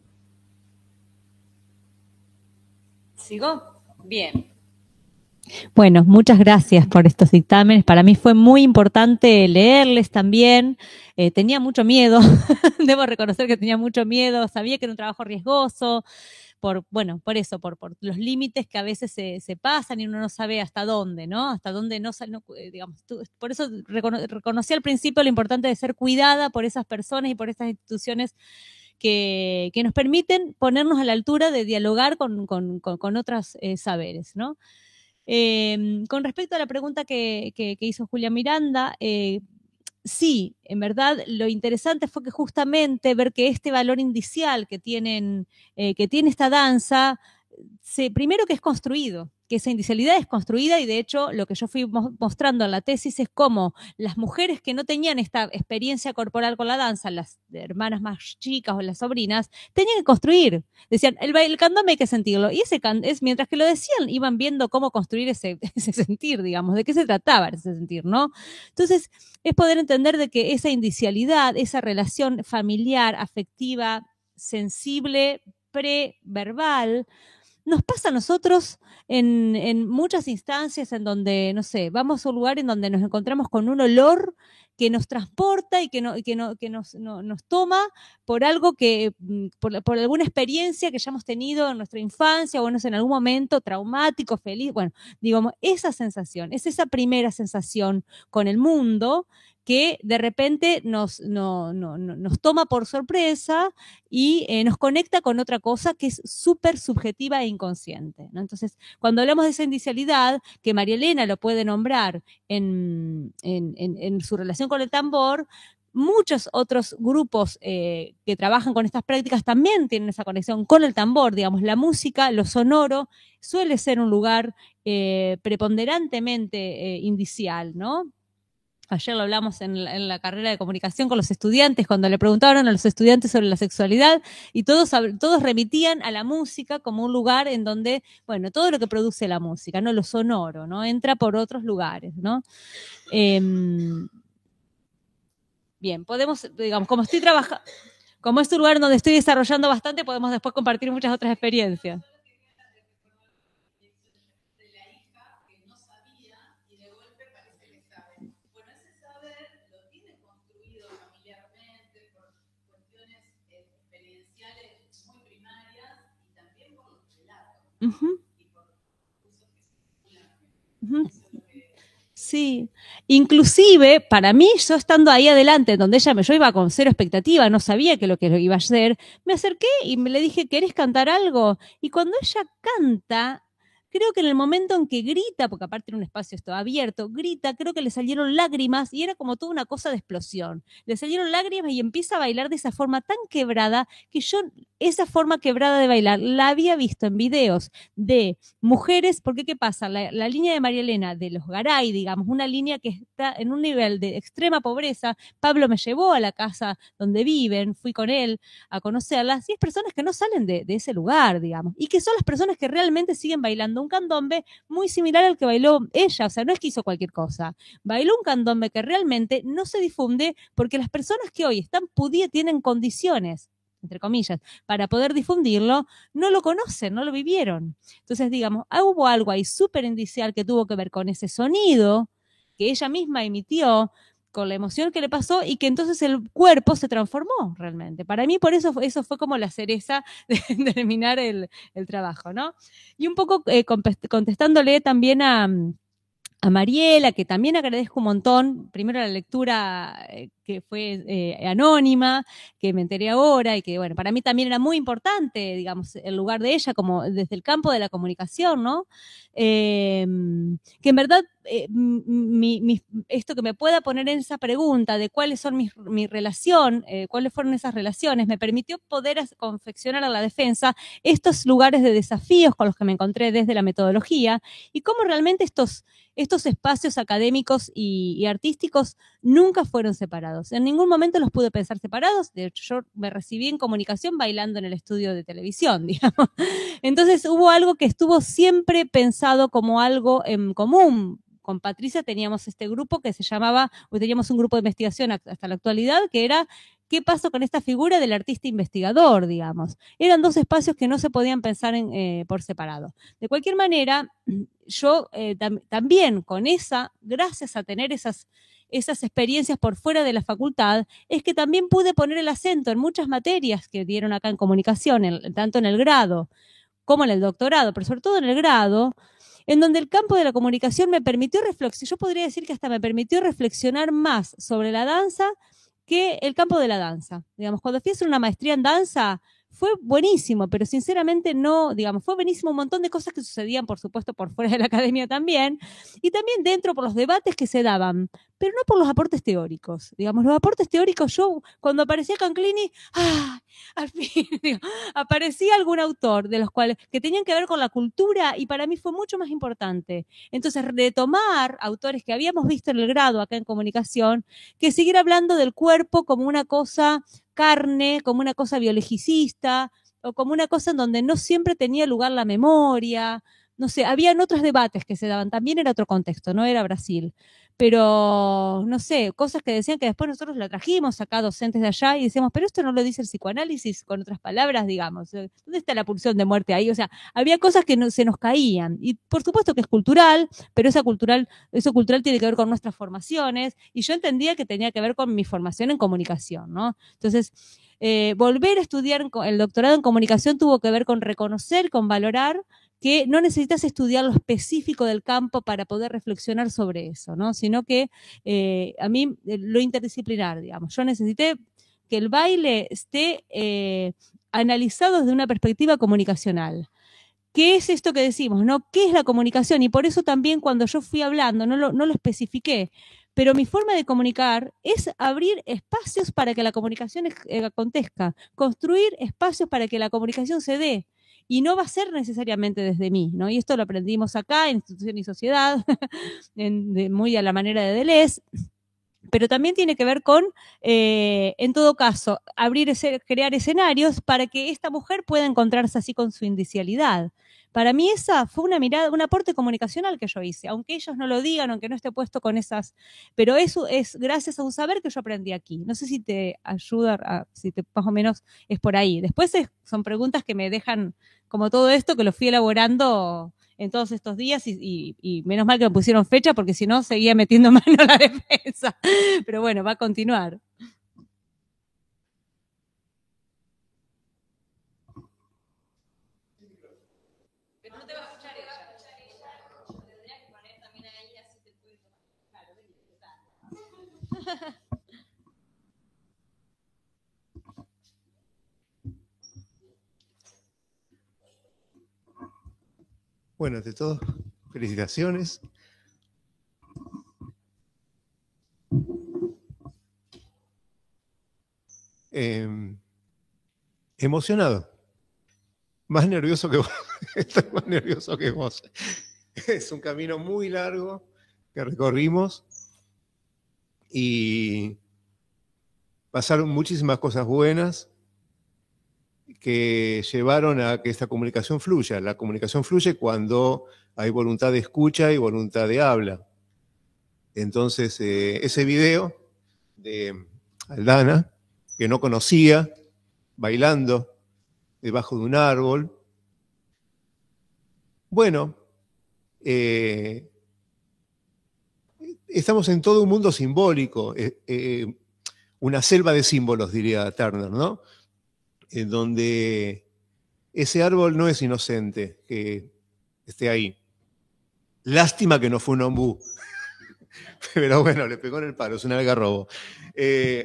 ¿Sigo? Bien. Bueno, muchas gracias por estos dictámenes. Para mí fue muy importante leerles también. Tenía mucho miedo, debo reconocer que tenía mucho miedo, sabía que era un trabajo riesgoso, por eso, por los límites que a veces se pasan y uno no sabe hasta dónde, ¿no? Hasta dónde no digamos, por eso reconocí al principio lo importante de ser cuidada por esas personas y por esas instituciones que nos permiten ponernos a la altura de dialogar con otros saberes, ¿no? Con respecto a la pregunta que hizo Julia Miranda, sí, en verdad lo interesante fue que justamente ver que este valor indicial que tiene esta danza, primero que es construido, que esa indicialidad es construida, y de hecho lo que yo fui mostrando en la tesis es cómo las mujeres que no tenían esta experiencia corporal con la danza, las hermanas más chicas o las sobrinas, tenían que construir. Decían, el candombe hay que sentirlo, y mientras que lo decían, iban viendo cómo construir ese sentir, digamos, de qué se trataba ese sentir, ¿no? Entonces, es poder entender de que esa indicialidad, esa relación familiar, afectiva, sensible, preverbal, nos pasa a nosotros en muchas instancias en donde, no sé, vamos a un lugar en donde nos encontramos con un olor que nos transporta y que nos toma por algo por alguna experiencia que hayamos tenido en nuestra infancia o en algún momento traumático, feliz. Bueno, digamos, esa sensación, es esa primera sensación con el mundo que de repente nos toma por sorpresa y nos conecta con otra cosa que es súper subjetiva e inconsciente, ¿no? Entonces, cuando hablamos de esa indicialidad, que María Elena lo puede nombrar en su relación con el tambor, muchos otros grupos que trabajan con estas prácticas también tienen esa conexión con el tambor, digamos, la música, lo sonoro, suele ser un lugar preponderantemente indicial, ¿no? Ayer lo hablamos en la carrera de comunicación con los estudiantes, cuando le preguntaron a los estudiantes sobre la sexualidad, y todos remitían a la música como un lugar en donde, bueno, todo lo que produce la música, ¿no? Lo sonoro, ¿no? Entra por otros lugares, ¿no? Bien, podemos, digamos, como es un lugar donde estoy desarrollando bastante, podemos después compartir muchas otras experiencias. Ujú. Ujú. Sí, inclusive para mí, yo estando ahí adelante, donde yo iba con cero expectativa, no sabía que lo iba a hacer, me acerqué y le dije, ¿querés cantar algo? Y cuando ella canta, creo que en el momento en que grita, porque aparte era un espacio esto abierto, grita, creo que le salieron lágrimas y era como toda una cosa de explosión. Le salieron lágrimas y empieza a bailar de esa forma tan quebrada que yo esa forma quebrada de bailar la había visto en videos de mujeres, porque ¿qué pasa? La línea de María Elena, de los Garay, digamos, una línea que está en un nivel de extrema pobreza. Pablo me llevó a la casa donde viven, fui con él a conocerlas, y es personas que no salen de ese lugar, digamos, y que son las personas que realmente siguen bailando un candombe muy similar al que bailó ella, o sea, no es que hizo cualquier cosa, bailó un candombe que realmente no se difunde porque las personas que hoy están tienen condiciones, entre comillas, para poder difundirlo, no lo conocen, no lo vivieron. Entonces, digamos, hubo algo ahí súper indicial que tuvo que ver con ese sonido que ella misma emitió, con la emoción que le pasó y que entonces el cuerpo se transformó realmente. Para mí, por eso fue como la cereza de terminar el trabajo, ¿no? Y un poco contestándole también a Mariela, que también agradezco un montón, primero la lectura que fue anónima, que me enteré ahora y que, bueno, para mí también era muy importante, digamos, el lugar de ella como desde el campo de la comunicación, ¿no? Que en verdad esto que me pueda poner en esa pregunta de cuáles son mi relación, cuáles fueron esas relaciones, me permitió poder confeccionar a la defensa estos lugares de desafíos con los que me encontré desde la metodología y cómo realmente estos espacios académicos y artísticos nunca fueron separados. En ningún momento los pude pensar separados. De hecho, yo me recibí en comunicación bailando en el estudio de televisión, digamos. Entonces hubo algo que estuvo siempre pensado como algo en común. Con Patricia teníamos este grupo que se llamaba, o teníamos un grupo de investigación hasta la actualidad, que era ¿qué pasó con esta figura del artista investigador, digamos? Eran dos espacios que no se podían pensar por separado. De cualquier manera, yo también con gracias a tener esas experiencias por fuera de la facultad, es que también pude poner el acento en muchas materias que dieron acá en comunicación, tanto en el grado como en el doctorado, pero sobre todo en el grado, en donde el campo de la comunicación me permitió reflexionar, yo podría decir que hasta me permitió reflexionar más sobre la danza que el campo de la danza. Digamos, cuando fui a hacer una maestría en danza, fue buenísimo, pero sinceramente no, digamos, fue buenísimo un montón de cosas que sucedían, por supuesto, por fuera de la academia también, y también dentro por los debates que se daban, pero no por los aportes teóricos. Digamos, los aportes teóricos, yo, cuando aparecía Canclini, al fin, digo, aparecía algún autor de los cuales, que tenían que ver con la cultura, y para mí fue mucho más importante. Entonces, retomar autores que habíamos visto en el grado acá en comunicación, que seguir hablando del cuerpo como una cosa carne, como una cosa biologicista, o como una cosa en donde no siempre tenía lugar la memoria. No sé, habían otros debates que se daban, también era otro contexto, no era Brasil. Pero, no sé, cosas que decían que después nosotros la trajimos acá, docentes de allá, y decíamos, pero esto no lo dice el psicoanálisis, con otras palabras, digamos. ¿Dónde está la pulsión de muerte ahí? O sea, había cosas que se nos caían. Y por supuesto que es cultural, pero eso cultural tiene que ver con nuestras formaciones, y yo entendía que tenía que ver con mi formación en comunicación, ¿no? Entonces, volver a estudiar el doctorado en comunicación tuvo que ver con reconocer, con valorar que no necesitas estudiar lo específico del campo para poder reflexionar sobre eso, ¿no? Sino que a mí lo interdisciplinar, digamos. Yo necesité que el baile esté analizado desde una perspectiva comunicacional. ¿Qué es esto que decimos, no? ¿Qué es la comunicación? Y por eso también cuando yo fui hablando, no lo especifiqué, pero mi forma de comunicar es abrir espacios para que la comunicación acontezca, construir espacios para que la comunicación se dé. Y no va a ser necesariamente desde mí, ¿no? Y esto lo aprendimos acá en Institución y Sociedad, muy a la manera de Deleuze, pero también tiene que ver con, en todo caso, crear escenarios para que esta mujer pueda encontrarse así con su indicialidad. Para mí esa fue una mirada, un aporte comunicacional que yo hice, aunque ellos no lo digan, aunque no esté puesto con esas, pero eso es gracias a un saber que yo aprendí aquí. No sé si te ayuda, si te más o menos es por ahí. Después son preguntas que me dejan como todo esto que lo fui elaborando en todos estos días y menos mal que me pusieron fecha porque si no seguía metiendo mano a la defensa. Pero bueno, va a continuar. Pero no te va a escuchar ella. Tendrías que poner también ahí, así te puede tomar. Claro, ven, Bueno, ante todo, felicitaciones. Emocionado. Más nervioso que vos. Estoy más nervioso que vos. Es un camino muy largo que recorrimos y pasaron muchísimas cosas buenas que llevaron a que esta comunicación fluya. La comunicación fluye cuando hay voluntad de escucha y voluntad de habla. Entonces, ese video de Aldana, que no conocía, bailando debajo de un árbol, bueno, estamos en todo un mundo simbólico, una selva de símbolos, diría Turner, ¿no? En donde ese árbol no es inocente que esté ahí. Lástima que no fue un ombú. Pero bueno, le pegó en el palo, es un algarrobo.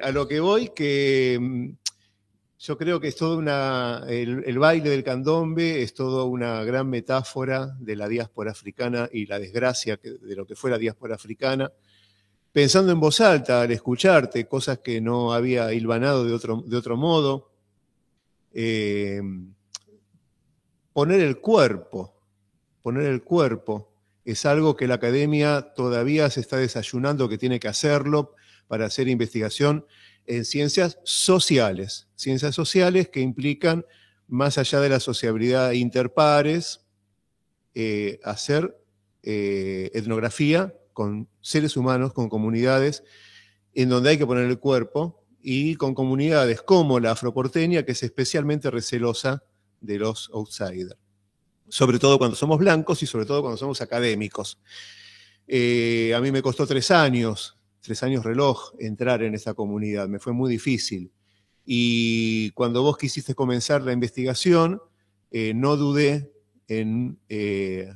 A lo que voy, que yo creo que es todo el baile del candombe es toda una gran metáfora de la diáspora africana y la desgracia de lo que fue la diáspora africana. Pensando en voz alta, al escucharte, cosas que no había hilvanado de otro modo. Poner el cuerpo es algo que la academia todavía se está desayunando, que tiene que hacerlo para hacer investigación en ciencias sociales que implican, más allá de la sociabilidad interpares, hacer etnografía con seres humanos, con comunidades, en donde hay que poner el cuerpo, y con comunidades como la afroporteña, que es especialmente recelosa de los outsiders. Sobre todo cuando somos blancos y sobre todo cuando somos académicos. A mí me costó 3 años reloj, entrar en esa comunidad. Me fue muy difícil. Y cuando vos quisiste comenzar la investigación, no dudé en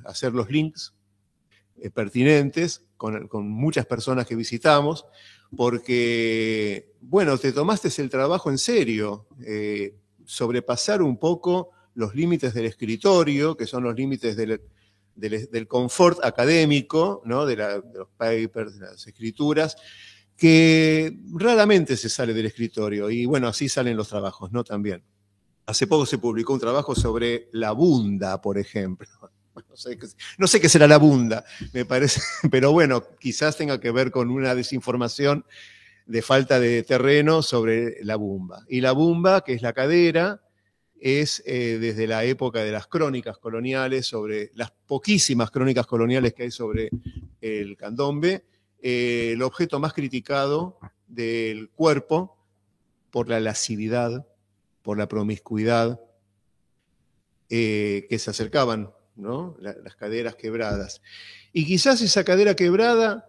hacer los links pertinentes con muchas personas que visitamos, porque, bueno, te tomaste el trabajo en serio, sobrepasar un poco los límites del escritorio, que son los límites del confort académico, ¿no? de los papers, de las escrituras, que raramente se sale del escritorio, y bueno, así salen los trabajos, ¿no? También. Hace poco se publicó un trabajo sobre la bunda, por ejemplo. No sé qué será la bunda, me parece, pero bueno, quizás tenga que ver con una desinformación de falta de terreno sobre la bumba. Y la bumba, que es la cadera, es desde la época de las crónicas coloniales, sobre las poquísimas crónicas coloniales que hay sobre el candombe, el objeto más criticado del cuerpo por la lascividad, por la promiscuidad, que se acercaban, ¿no? Las caderas quebradas. Y quizás esa cadera quebrada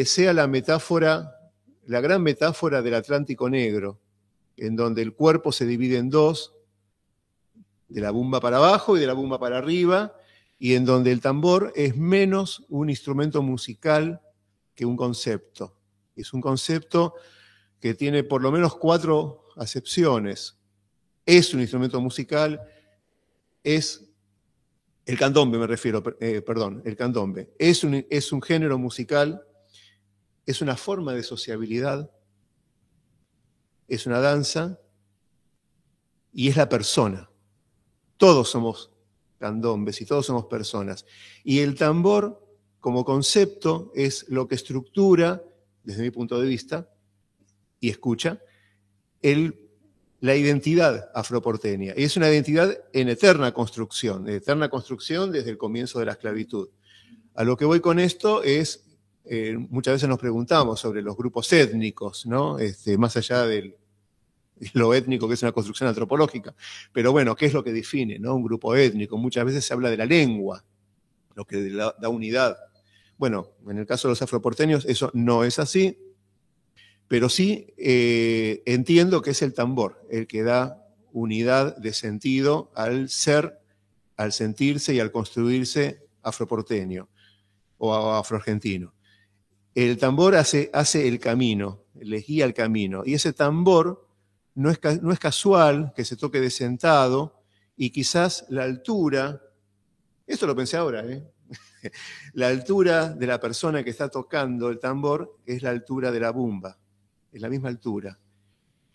sea la metáfora, la gran metáfora del Atlántico Negro, en donde el cuerpo se divide en dos, de la bumba para abajo y de la bumba para arriba, y en donde el tambor es menos un instrumento musical que un concepto. Es un concepto que tiene por lo menos 4 acepciones. Es un instrumento musical, es el candombe, me refiero, el candombe. Es un género musical, es una forma de sociabilidad, es una danza y es la persona. Todos somos candombes y todos somos personas. Y el tambor, como concepto, es lo que estructura, desde mi punto de vista, y escucha, la identidad afroporteña. Y es una identidad en eterna construcción desde el comienzo de la esclavitud. A lo que voy con esto es, muchas veces nos preguntamos sobre los grupos étnicos, ¿no? Más allá de lo étnico, que es una construcción antropológica. Pero bueno, ¿qué es lo que define, ¿no? Un grupo étnico? Muchas veces se habla de la lengua, lo que da unidad. Bueno, en el caso de los afroporteños eso no es así, pero sí entiendo que es el tambor el que da unidad de sentido al ser al sentirse y al construirse afroporteño o afroargentino. El tambor hace el camino, les guía el camino, y ese tambor no es casual que se toque de sentado, y quizás la altura, esto lo pensé ahora, la altura de la persona que está tocando el tambor es la altura de la bumba, es la misma altura.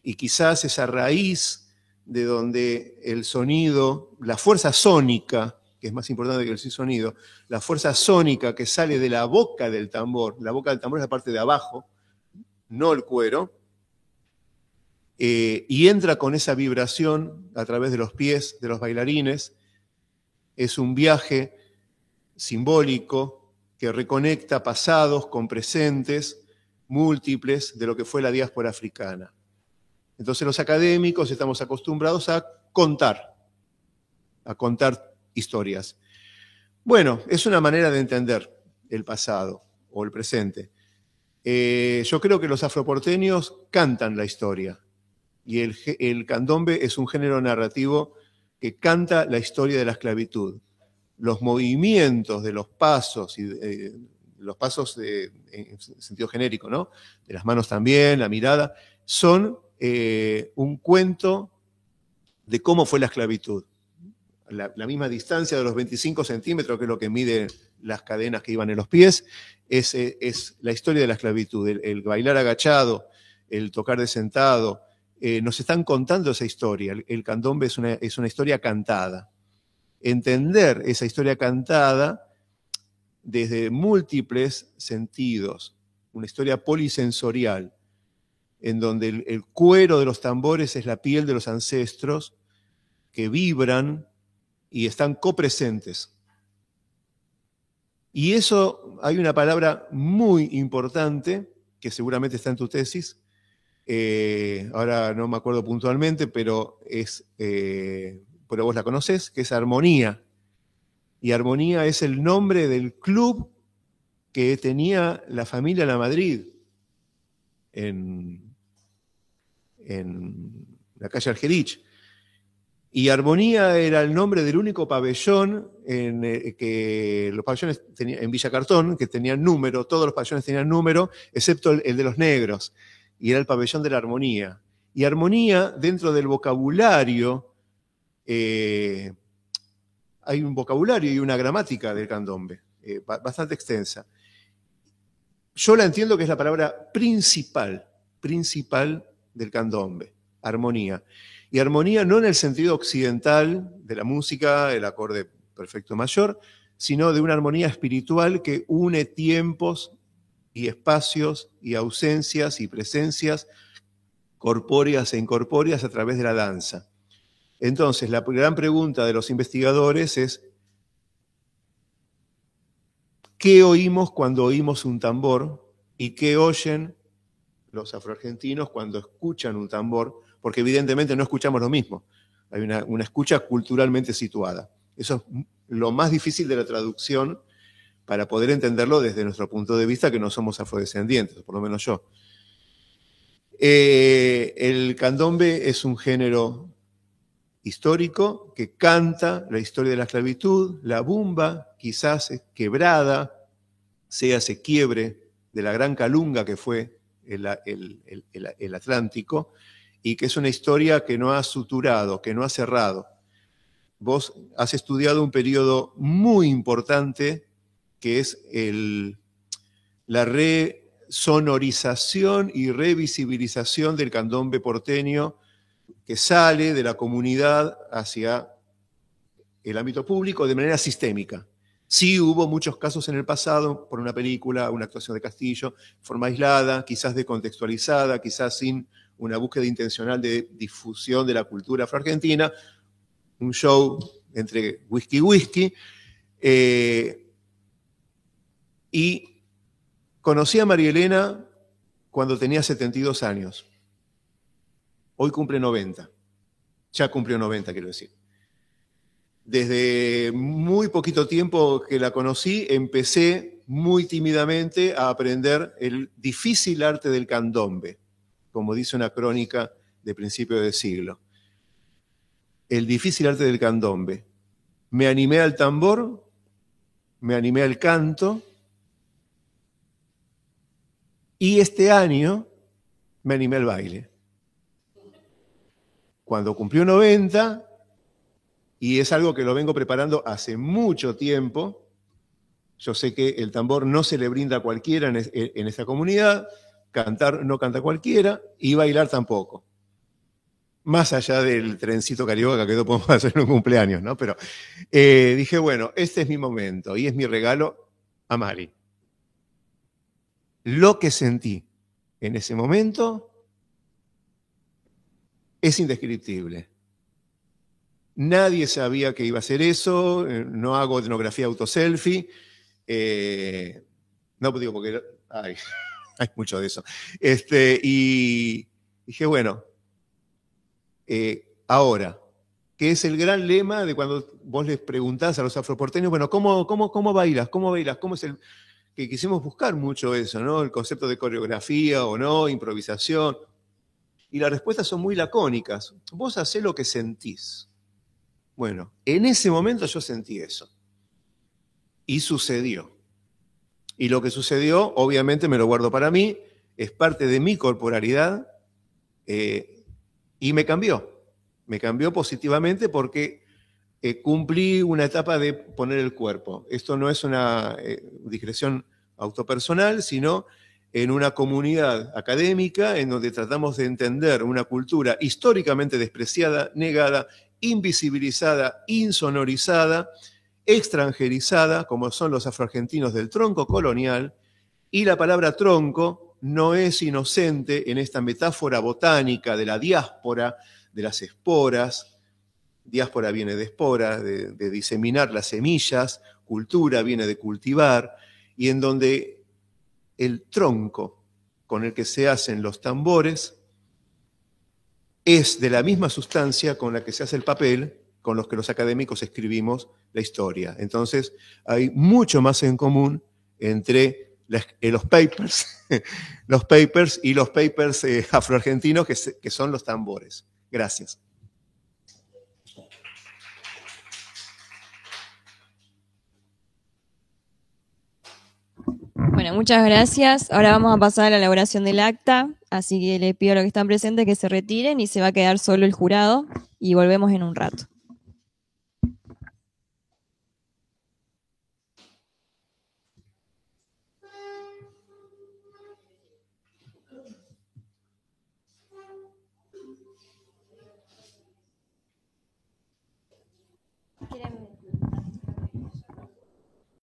Y quizás esa raíz de donde el sonido, la fuerza sónica, que es más importante que el sonido, la fuerza sónica que sale de la boca del tambor, la boca del tambor es la parte de abajo, no el cuero, y entra con esa vibración a través de los pies de los bailarines. Es un viaje simbólico que reconecta pasados con presentes múltiples de lo que fue la diáspora africana. Entonces los académicos estamos acostumbrados a contar historias. Bueno, es una manera de entender el pasado o el presente. Yo creo que los afroporteños cantan la historia, y el candombe es un género narrativo que canta la historia de la esclavitud. Los movimientos de los pasos, los pasos en sentido genérico, ¿no? De las manos también, la mirada, son un cuento de cómo fue la esclavitud. La misma distancia de los 25 centímetros, que es lo que miden las cadenas que iban en los pies, es la historia de la esclavitud. El bailar agachado, el tocar de sentado, nos están contando esa historia. El candombe es una historia cantada. Entender esa historia cantada desde múltiples sentidos, una historia polisensorial, en donde el cuero de los tambores es la piel de los ancestros que vibran y están copresentes. Y eso, hay una palabra muy importante, que seguramente está en tu tesis, ahora no me acuerdo puntualmente, pero vos la conocés, que es armonía. Y armonía es el nombre del club que tenía la familia La Madrid en la calle Argerich. Y Armonía era el nombre del único pabellón que los pabellones en Villa Cartón, que tenían número, todos los pabellones tenían número, excepto el de los negros, y era el pabellón de la Armonía. Y Armonía, dentro del vocabulario, hay un vocabulario y una gramática del candombe, bastante extensa. Yo la entiendo que es la palabra principal del candombe, armonía. Y armonía no en el sentido occidental de la música, el acorde perfecto mayor, sino de una armonía espiritual que une tiempos y espacios y ausencias y presencias corpóreas e incorpóreas a través de la danza. Entonces, la gran pregunta de los investigadores es: ¿qué oímos cuando oímos un tambor? ¿Y qué oyen los afroargentinos cuando escuchan un tambor? Porque evidentemente no escuchamos lo mismo. Hay una escucha culturalmente situada. Eso es lo más difícil de la traducción para poder entenderlo desde nuestro punto de vista, que no somos afrodescendientes, por lo menos yo. El candombe es un género histórico que canta la historia de la esclavitud. La bumba quizás es quebrada, sea ese quiebre de la gran calunga que fue el Atlántico, y que es una historia que no ha suturado, que no ha cerrado. Vos has estudiado un periodo muy importante que es la resonorización y revisibilización del candombe porteño, que sale de la comunidad hacia el ámbito público de manera sistémica. Sí hubo muchos casos en el pasado, por una película, una actuación de Castillo, forma aislada, quizás decontextualizada, quizás sin una búsqueda intencional de difusión de la cultura afroargentina, un show entre whisky, y conocí a María Elena cuando tenía 72 años. Hoy cumple 90. Ya cumplió 90, quiero decir. Desde muy poquito tiempo que la conocí, empecé muy tímidamente a aprender el difícil arte del candombe, como dice una crónica de principio de siglo. El difícil arte del candombe. me animé al tambor, me animé al canto, y este año me animé al baile. Cuando cumplió 90, y es algo que lo vengo preparando hace mucho tiempo, yo sé que el tambor no se le brinda a cualquiera en esta comunidad, cantar no canta cualquiera, y bailar tampoco. Más allá del trencito carioca que no podemos hacer en un cumpleaños, ¿no? Pero dije, bueno, este es mi momento, y es mi regalo a Mari. Lo que sentí en ese momento es indescriptible. Nadie sabía que iba a hacer eso, no hago etnografía autoselfie, no digo porque hay mucho de eso. Y dije, bueno, ahora, que es el gran lema de cuando vos les preguntás a los afroporteños, bueno, ¿cómo bailas? ¿Cómo bailas? ¿Cómo es el...? Que quisimos buscar mucho eso, ¿no? El concepto de coreografía o no, improvisación. Y las respuestas son muy lacónicas. Vos hacés lo que sentís. Bueno, en ese momento yo sentí eso. Y sucedió. Y lo que sucedió, obviamente me lo guardo para mí, es parte de mi corporalidad y me cambió. Me cambió positivamente porque cumplí una etapa de poner el cuerpo. Esto no es una digresión autopersonal, sino en una comunidad académica en donde tratamos de entender una cultura históricamente despreciada, negada, invisibilizada, insonorizada, extranjerizada, como son los afroargentinos del tronco colonial, y la palabra tronco no es inocente en esta metáfora botánica de la diáspora, de las esporas. Diáspora viene de espora, de diseminar las semillas, cultura viene de cultivar, y en donde el tronco con el que se hacen los tambores es de la misma sustancia con la que se hace el papel, con los que los académicos escribimos la historia. Entonces, hay mucho más en común entre los papers, y los papers afroargentinos, que son los tambores. Gracias. Bueno, muchas gracias. Ahora vamos a pasar a la elaboración del acta, así que le pido a los que están presentes que se retiren y se va a quedar solo el jurado y volvemos en un rato. ¿Quieren